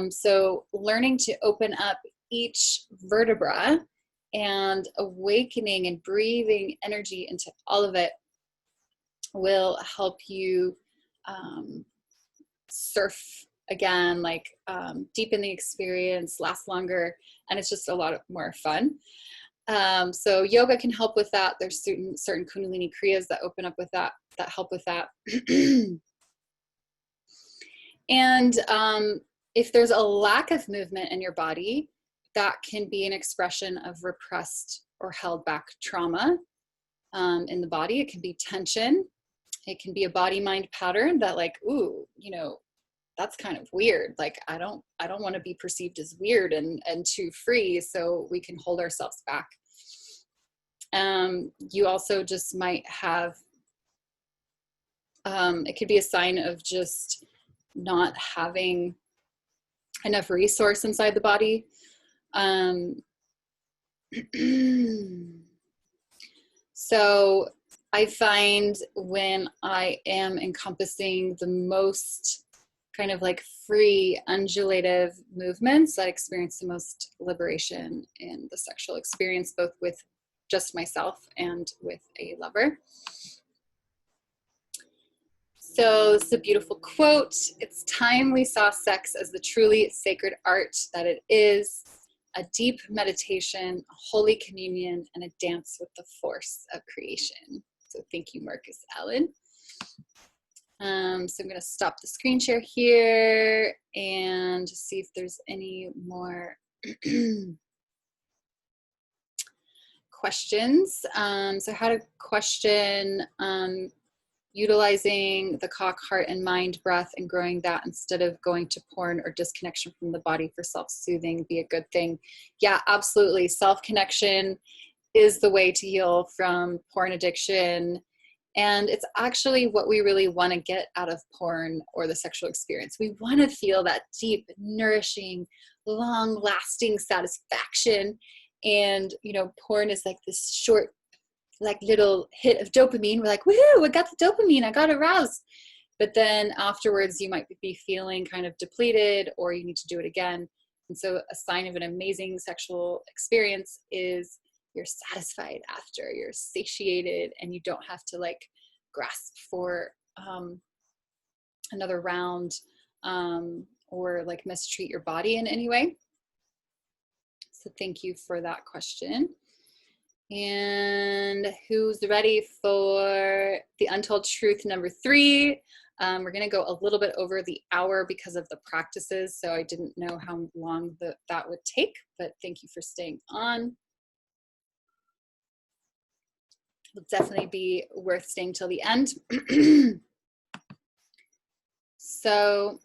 So learning to open up each vertebra and awakening and breathing energy into all of it will help you surf again, deepen the experience, last longer, and it's just a lot more fun. So yoga can help with that. There's certain Kundalini Kriyas that open up with that help with that. And if there's a lack of movement in your body, that can be an expression of repressed or held back trauma in the body. It can be tension. It can be a body-mind pattern that that's kind of weird. I don't want to be perceived as weird and too free, so we can hold ourselves back. You also just might have, it could be a sign of just not having enough resource inside the body. So I find when I am encompassing the most kind of free undulative movements, I experience the most liberation in the sexual experience, both with just myself and with a lover. So it's a beautiful quote. It's time we saw sex as the truly sacred art that it is, a deep meditation, a holy communion, and a dance with the force of creation. So thank you, Marcus Allen. So I'm going to stop the screen share here and just see if there's any more questions. So how to question utilizing the cock, heart, and mind breath and growing that instead of going to porn or disconnection from the body for self-soothing be a good thing? Yeah, absolutely. Self-connection is the way to heal from porn addiction. And it's actually what we really want to get out of porn or the sexual experience. We want to feel that deep, nourishing, long-lasting satisfaction. And, porn is like this short, little hit of dopamine. We're like, woohoo, I got the dopamine, I got aroused. but then afterwards you might be feeling kind of depleted, or you need to do it again. And so a sign of an amazing sexual experience is you're satisfied after, you're satiated, and you don't have to like grasp for another round, or like mistreat your body in any way. So thank you for that question. And who's ready for the Untold Truth number 3? We're going to go a little bit over the hour because of the practices, so I didn't know how long that would take, but thank you for staying on. It'll definitely be worth staying till the end. So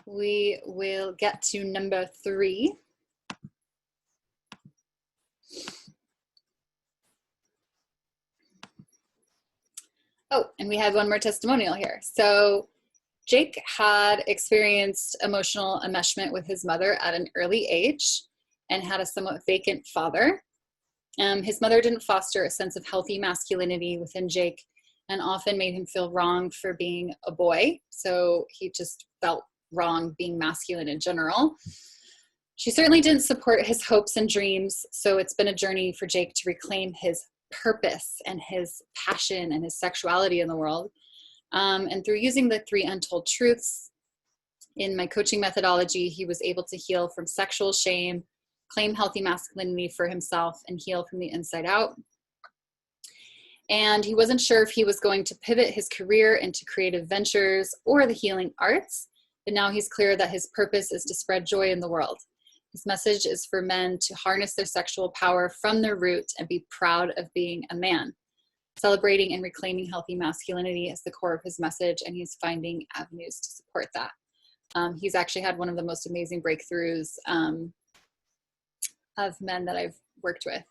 we will get to number 3. Oh, and we have one more testimonial here. So Jake had experienced emotional enmeshment with his mother at an early age and had a somewhat vacant father. His mother didn't foster a sense of healthy masculinity within Jake and often made him feel wrong for being a boy. So he just felt wrong being masculine in general. She certainly didn't support his hopes and dreams. So it's been a journey for Jake to reclaim his purpose and his passion and his sexuality in the world. And through using the 3 Untold Truths in my coaching methodology, he was able to heal from sexual shame, claim healthy masculinity for himself, and heal from the inside out. And he wasn't sure if he was going to pivot his career into creative ventures or the healing arts, but now he's clear that his purpose is to spread joy in the world. His message is for men to harness their sexual power from their root and be proud of being a man. Celebrating and reclaiming healthy masculinity is the core of his message, and he's finding avenues to support that. He's actually had one of the most amazing breakthroughs of men that I've worked with.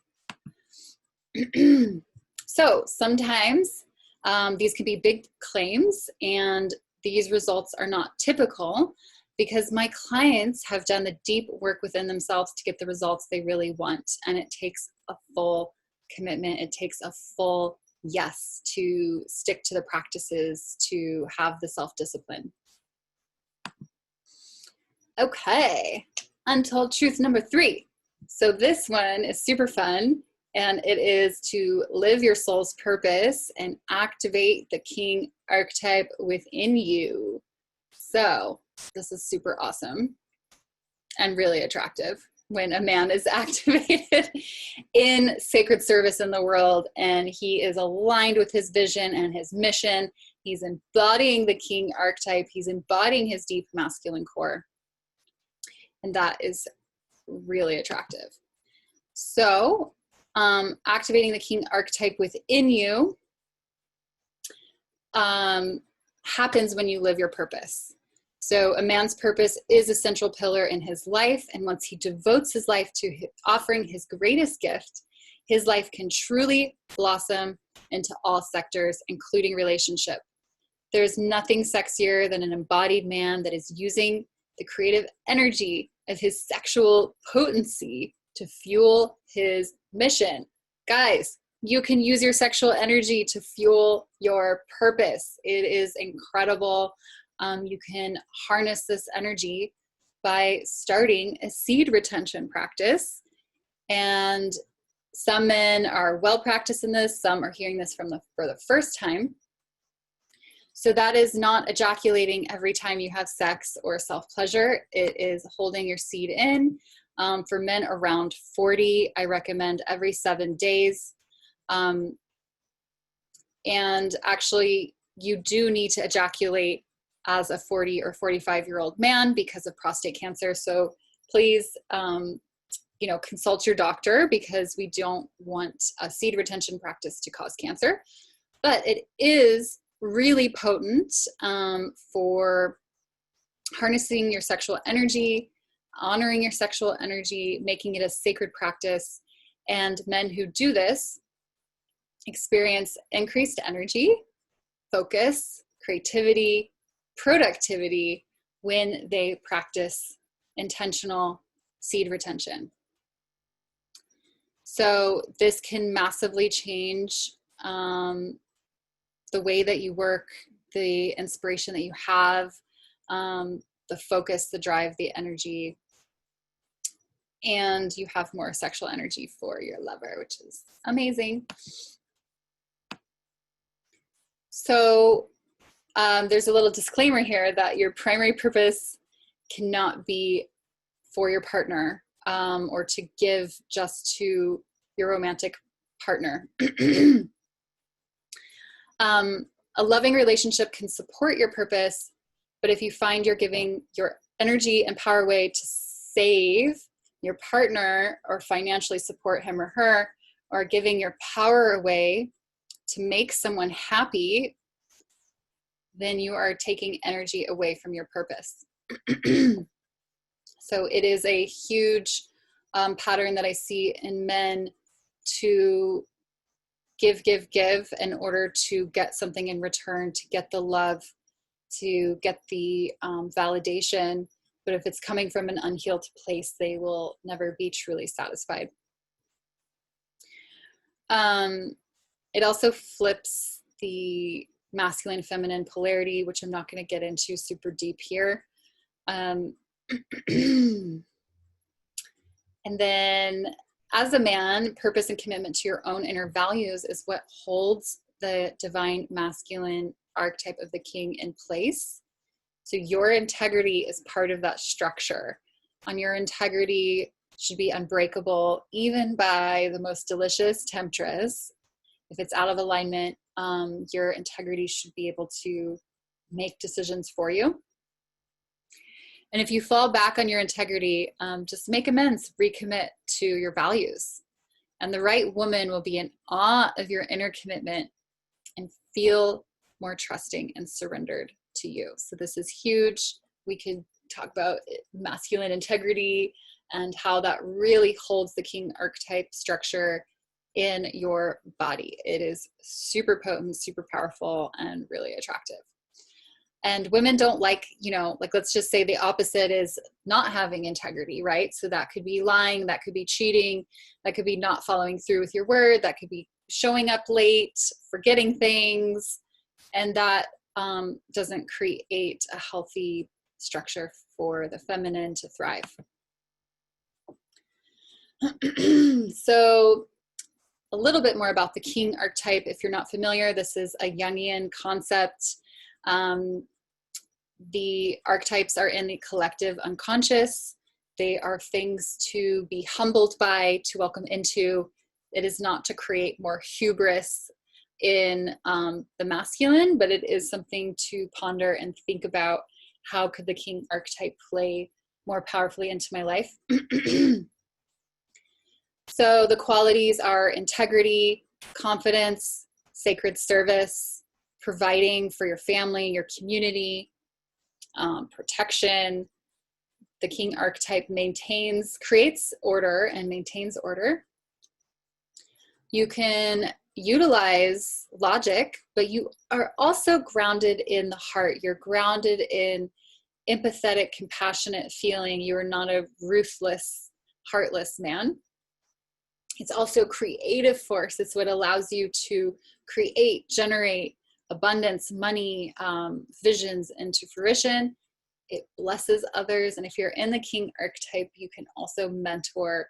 So sometimes these can be big claims, and these results are not typical because my clients have done the deep work within themselves to get the results they really want. And it takes a full commitment. It takes a full yes to stick to the practices, to have the self-discipline. Okay, Untold Truth number 3. So this one is super fun, and it is to live your soul's purpose and activate the King Archetype within you. So this is super awesome and really attractive when a man is activated in sacred service in the world and he is aligned with his vision and his mission. He's embodying the King Archetype. He's embodying his deep masculine core. And that is really attractive. So activating the King Archetype within you happens when you live your purpose. So a man's purpose is a central pillar in his life, and once he devotes his life to offering his greatest gift, his life can truly blossom into all sectors, including relationship. There's nothing sexier than an embodied man that is using the creative energy of his sexual potency to fuel his mission. Guys, you can use your sexual energy to fuel your purpose. It is incredible. You can harness this energy by starting a seed retention practice. And some men are well practiced in this. Some are hearing this for the first time. So that is not ejaculating every time you have sex or self-pleasure. It is holding your seed in. For men around 40, I recommend every 7 days. And actually, you do need to ejaculate as a 40 or 45-year-old man because of prostate cancer. So please, consult your doctor because we don't want a seed retention practice to cause cancer. But it is really potent for harnessing your sexual energy, honoring your sexual energy, making it a sacred practice. And men who do this experience increased energy, focus, creativity, productivity when they practice intentional seed retention. So this can massively change the way that you work, the inspiration that you have, the focus, the drive, the energy, and you have more sexual energy for your lover, which is amazing. So there's a little disclaimer here that your primary purpose cannot be for your partner, or to give just to your romantic partner. A loving relationship can support your purpose, but if you find you're giving your energy and power away to save your partner or financially support him or her, or giving your power away to make someone happy, then you are taking energy away from your purpose. So it is a huge pattern that I see in men to give in order to get something in return, to get the love, to get the validation. But if it's coming from an unhealed place, they will never be truly satisfied. It also flips the masculine feminine polarity, which I'm not going to get into super deep here. And then as a man, purpose and commitment to your own inner values is what holds the divine masculine archetype of the king in place. So your integrity is part of that structure. And your integrity should be unbreakable, even by the most delicious temptress. If it's out of alignment, your integrity should be able to make decisions for you. And if you fall back on your integrity, just make amends, recommit to your values. And the right woman will be in awe of your inner commitment and feel more trusting and surrendered to you. So this is huge. We could talk about masculine integrity and how that really holds the king archetype structure in your body. It is super potent, super powerful, and really attractive. And women don't like, like let's just say the opposite is not having integrity, right? So that could be lying, that could be cheating, that could be not following through with your word, that could be showing up late, forgetting things, and that doesn't create a healthy structure for the feminine to thrive. So a little bit more about the king archetype. If you're not familiar, this is a Jungian concept. The archetypes are in the collective unconscious. They are things to be humbled by, to welcome into. It is not to create more hubris in the masculine, but it is something to ponder and think about. How could the king archetype play more powerfully into my life? So the qualities are integrity, confidence, sacred service, providing for your family, your community, protection. The king archetype creates order and maintains order. You can utilize logic, but you are also grounded in the heart. You're grounded in empathetic, compassionate feeling. You are not a ruthless, heartless man. It's also creative force. It's what allows you to create, generate abundance, money, visions into fruition. It blesses others. And if you're in the king archetype, you can also mentor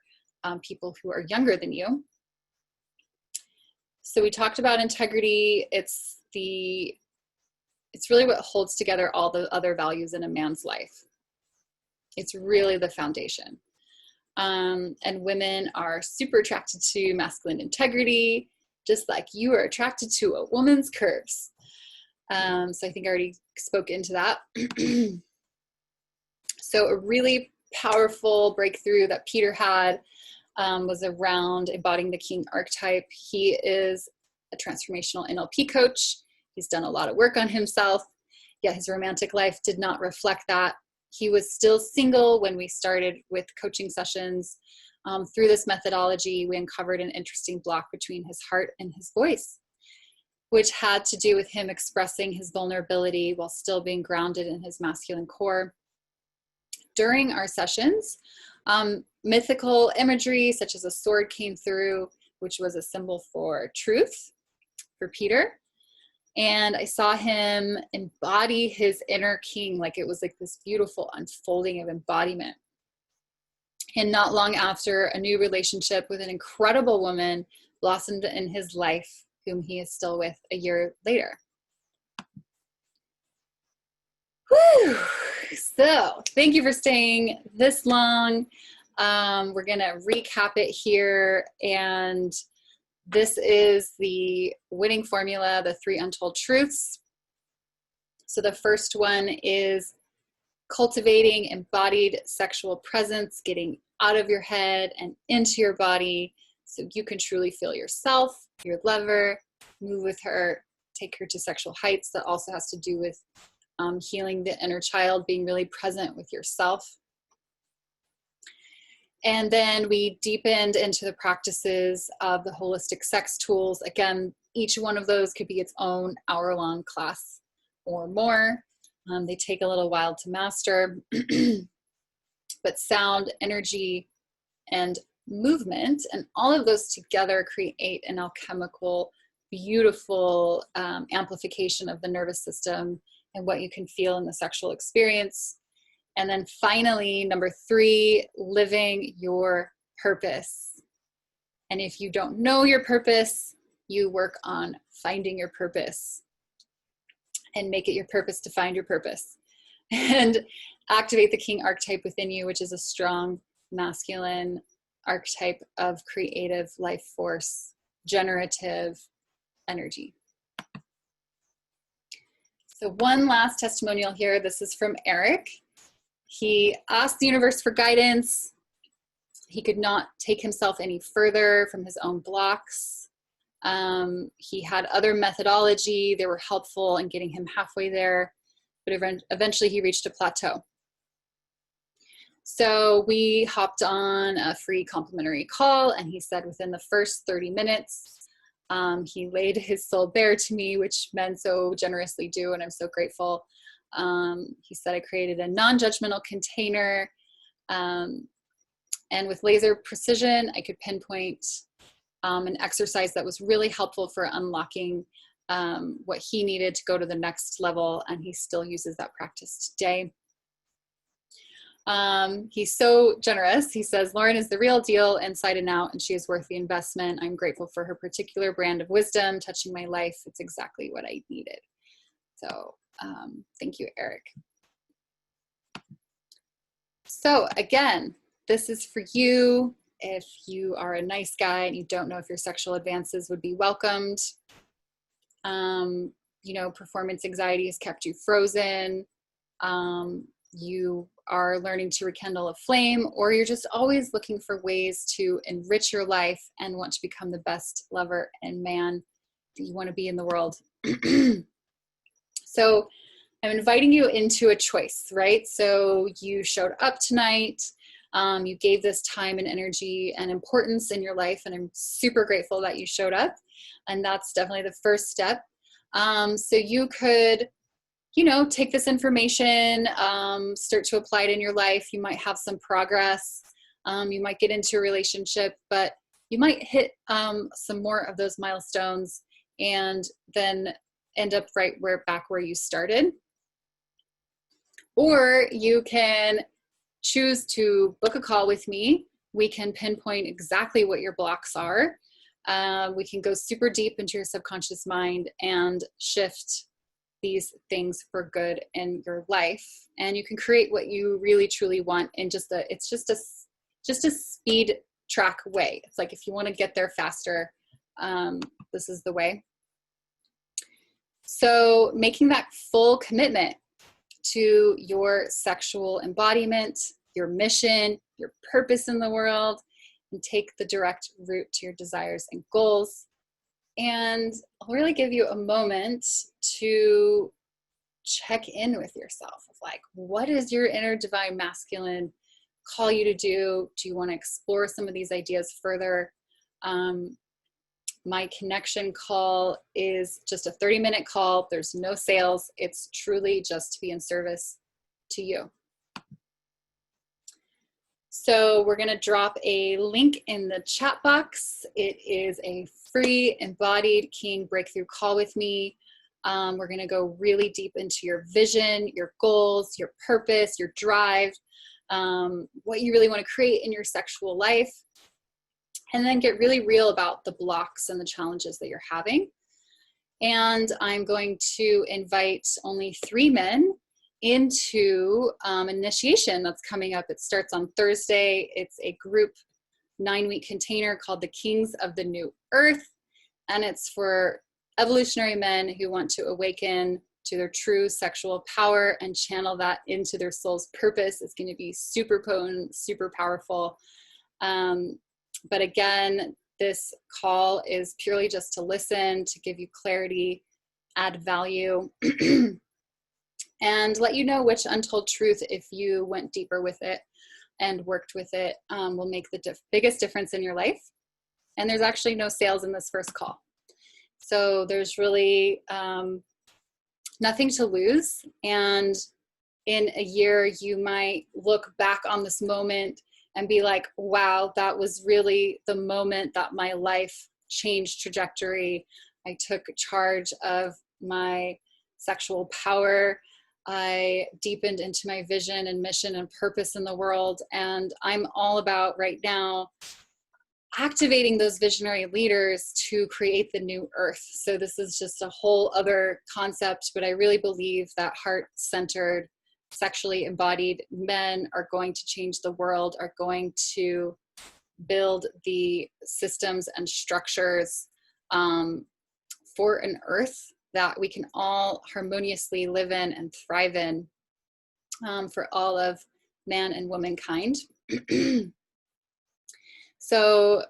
people who are younger than you. So we talked about integrity. It's really what holds together all the other values in a man's life. It's really the foundation. And women are super attracted to masculine integrity, just like you are attracted to a woman's curves. So I think I already spoke into that. So a really powerful breakthrough that Peter had was around embodying the king archetype. He is a transformational NLP coach. He's done a lot of work on himself, yet his romantic life did not reflect that. He was still single when we started with coaching sessions. Through this methodology, we uncovered an interesting block between his heart and his voice, which had to do with him expressing his vulnerability while still being grounded in his masculine core. During our sessions, mythical imagery such as a sword came through, which was a symbol for truth. for Peter. And I saw him embody his inner king, like it was like this beautiful unfolding of embodiment. And not long after, a new relationship with an incredible woman blossomed in his life, whom he is still with a year later. Whew. So thank you for staying this long. We're going to recap it here. And this is the winning formula, the 3 untold truths. So the first one is cultivating embodied sexual presence, getting out of your head and into your body so you can truly feel yourself, your lover, move with her, take her to sexual heights. That also has to do with healing the inner child, being really present with yourself. And then we deepened into the practices of the holistic sex tools. Again, each one of those could be its own hour-long class or more. They take a little while to master, but sound, energy, and movement, and all of those together create an alchemical, beautiful amplification of the nervous system and what you can feel in the sexual experience. And then finally, number 3, living your purpose. And if you don't know your purpose, you work on finding your purpose and make it your purpose to find your purpose. And activate the King Archetype within you, which is a strong masculine archetype of creative life force, generative energy. So one last testimonial here. This is from Eric. He asked the universe for guidance. He could not take himself any further from his own blocks. He had other methodology. They were helpful in getting him halfway there, but eventually he reached a plateau. So we hopped on a free complimentary call, and he said within the first 30 minutes, he laid his soul bare to me, which men so generously do, and I'm so grateful. He said I created a non-judgmental container, and with laser precision, I could pinpoint an exercise that was really helpful for unlocking what he needed to go to the next level, and he still uses that practice today. He's so generous. He says, Lauren is the real deal inside and out, and she is worth the investment. I'm grateful for her particular brand of wisdom touching my life. It's exactly what I needed. So thank you, Eric. So again, this is for you. If you are a nice guy and you don't know if your sexual advances would be welcomed, you know, performance anxiety has kept you frozen, you are learning to rekindle a flame, or you're just always looking for ways to enrich your life and want to become the best lover and man that you want to be in the world. So I'm inviting you into a choice, right? So you showed up tonight. You gave this time and energy and importance in your life, and I'm super grateful that you showed up. And that's definitely the first step. So you could, you know, take this information, start to apply it in your life. You might have some progress. You might get into a relationship, but you might hit some more of those milestones and then end up back where you started. Or you can choose to book a call with me. We can pinpoint exactly what your blocks are. We can go super deep into your subconscious mind and shift these things for good in your life. And you can create what you really truly want in just a speed track way. It's like, if you want to get there faster, this is the way. So making that full commitment to your sexual embodiment, your mission, your purpose in the world, and take the direct route to your desires and goals. And I'll really give you a moment to check in with yourself of like, what is your inner divine masculine call you to do? Do you want to explore some of these ideas further? My connection call is just a 30-minute call. There's no sales. It's truly just to be in service to you. So we're going to drop a link in the chat box. It is a free embodied King breakthrough call with me. We're going to go really deep into your vision, your goals, your purpose, your drive, what you really want to create in your sexual life, and then get really real about the blocks and the challenges that you're having. And I'm going to invite only 3 men into initiation that's coming up. It starts on Thursday. It's a group 9-week container called the Kings of the New Earth. And it's for evolutionary men who want to awaken to their true sexual power and channel that into their soul's purpose. It's going to be super potent, super powerful. But again, this call is purely just to listen, to give you clarity, add value, and let you know which untold truth, if you went deeper with it and worked with it, will make the biggest difference in your life. And there's actually no sales in this first call. So there's really nothing to lose. And in a year, you might look back on this moment and be like, wow, that was really the moment that my life changed trajectory. I took charge of my sexual power. I deepened into my vision and mission and purpose in the world. And I'm all about right now activating those visionary leaders to create the new earth. So this is just a whole other concept, but I really believe that heart-centered, sexually embodied men are going to change the world, are going to build the systems and structures for an earth that we can all harmoniously live in and thrive in, for all of man and womankind. So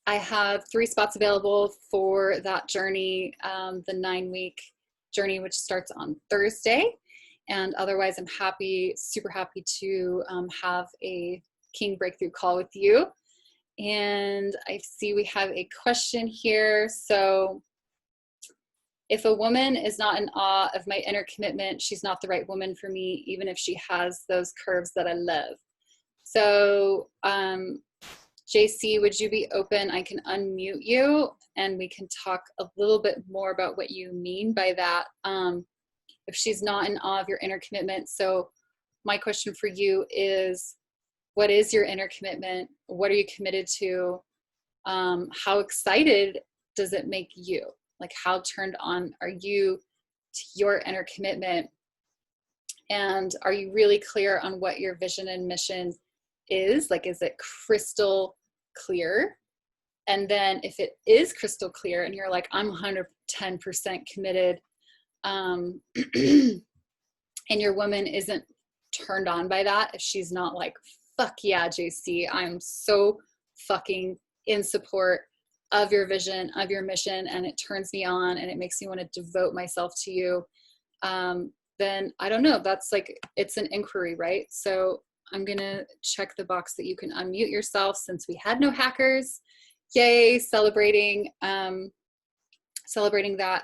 I have 3 spots available for that journey, the 9-week journey, which starts on Thursday. And otherwise, I'm happy, super happy to have a King breakthrough call with you. And I see we have a question here. So, if a woman is not in awe of my inner commitment, she's not the right woman for me, even if she has those curves that I love. So, JC, would you be open? I can unmute you and we can talk a little bit more about what you mean by that. If she's not in awe of your inner commitment. So my question for you is, what is your inner commitment? What are you committed to? How excited does it make you? Like, how turned on are you to your inner commitment? And are you really clear on what your vision and mission is? Like, is it crystal clear? And then if it is crystal clear and you're like, I'm 110% committed, and your woman isn't turned on by that, if she's not like, fuck yeah, JC, I'm so fucking in support of your vision, of your mission, and it turns me on and it makes me want to devote myself to you, then I don't know, that's like, it's an inquiry, right? So I'm gonna check the box that you can unmute yourself since we had no hackers. Yay, celebrating that.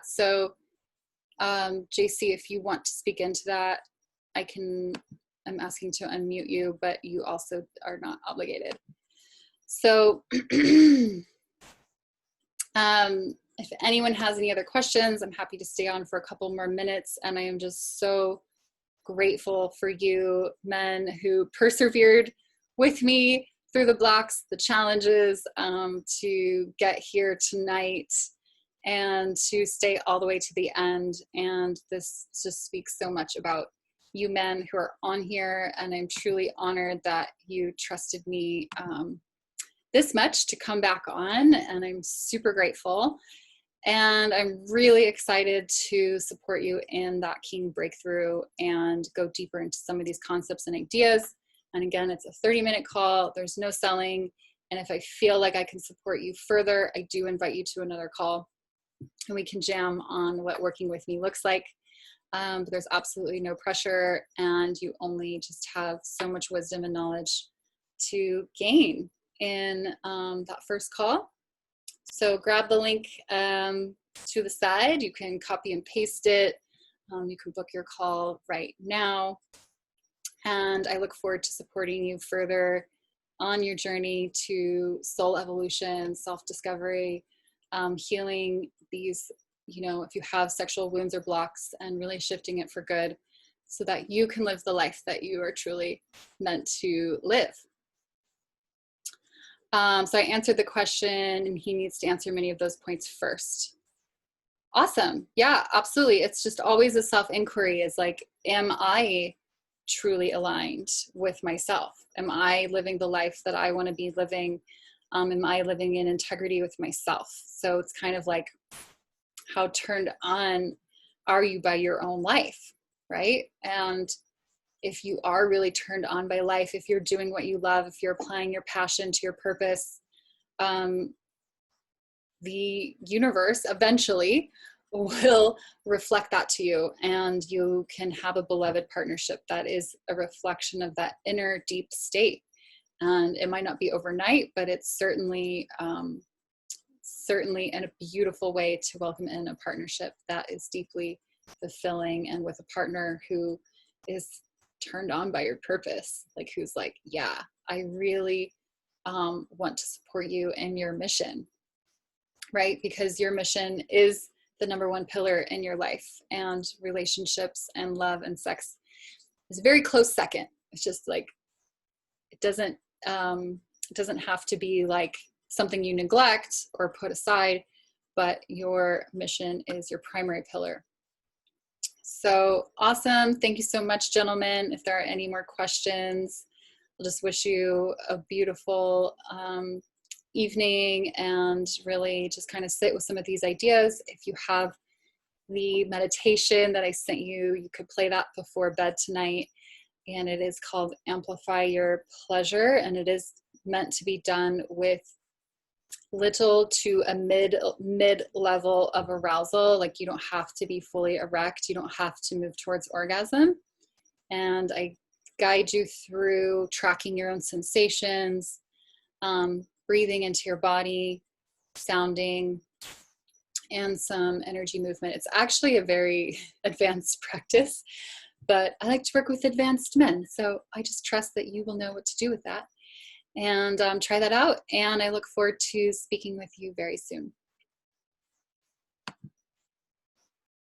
So JC, if you want to speak into that, I'm asking to unmute you, but you also are not obligated. So if anyone has any other questions, I'm happy to stay on for a couple more minutes. And I am just so grateful for you men who persevered with me through the blocks, the challenges, to get here tonight and to stay all the way to the end. And this just speaks so much about you men who are on here. And I'm truly honored that you trusted me this much to come back on. And I'm super grateful. And I'm really excited to support you in that King breakthrough and go deeper into some of these concepts and ideas. And again, it's a 30-minute call. There's no selling. And if I feel like I can support you further, I do invite you to another call and we can jam on what working with me looks like. But there's absolutely no pressure, and you only just have so much wisdom and knowledge to gain in that first call. So grab the link to the side. You can copy and paste it. You can book your call right now. And I look forward to supporting you further on your journey to soul evolution, self-discovery, healing these, if you have sexual wounds or blocks, and really shifting it for good so that you can live the life that you are truly meant to live. So I answered the question, and he needs to answer many of those points first. Awesome. Yeah, absolutely. It's just always a self-inquiry. Is like, am I truly aligned with myself? Am I living the life that I want to be living? Am I living in integrity with myself? So it's kind of like, how turned on are you by your own life, right? And if you are really turned on by life, if you're doing what you love, if you're applying your passion to your purpose, the universe eventually will reflect that to you, and you can have a beloved partnership that is a reflection of that inner deep state. And it might not be overnight, but it's certainly in a beautiful way to welcome in a partnership that is deeply fulfilling, and with a partner who is turned on by your purpose, like who's like, yeah, I really want to support you in your mission, right? Because your mission is the number one pillar in your life, and relationships and love and sex is a very close second. It's just like, it doesn't have to be like something you neglect or put aside, but your mission is your primary pillar. So awesome. Thank you so much, gentlemen. If there are any more questions, I'll just wish you a beautiful evening, and really just kind of sit with some of these ideas. If you have the meditation that I sent you, you could play that before bed tonight. And it is called Amplify Your Pleasure. And it is meant to be done with little to a mid level of arousal. Like, you don't have to be fully erect. You don't have to move towards orgasm. And I guide you through tracking your own sensations, breathing into your body, sounding, and some energy movement. It's actually a very advanced practice, but I like to work with advanced men. So I just trust that you will know what to do with that. And try that out. And I look forward to speaking with you very soon.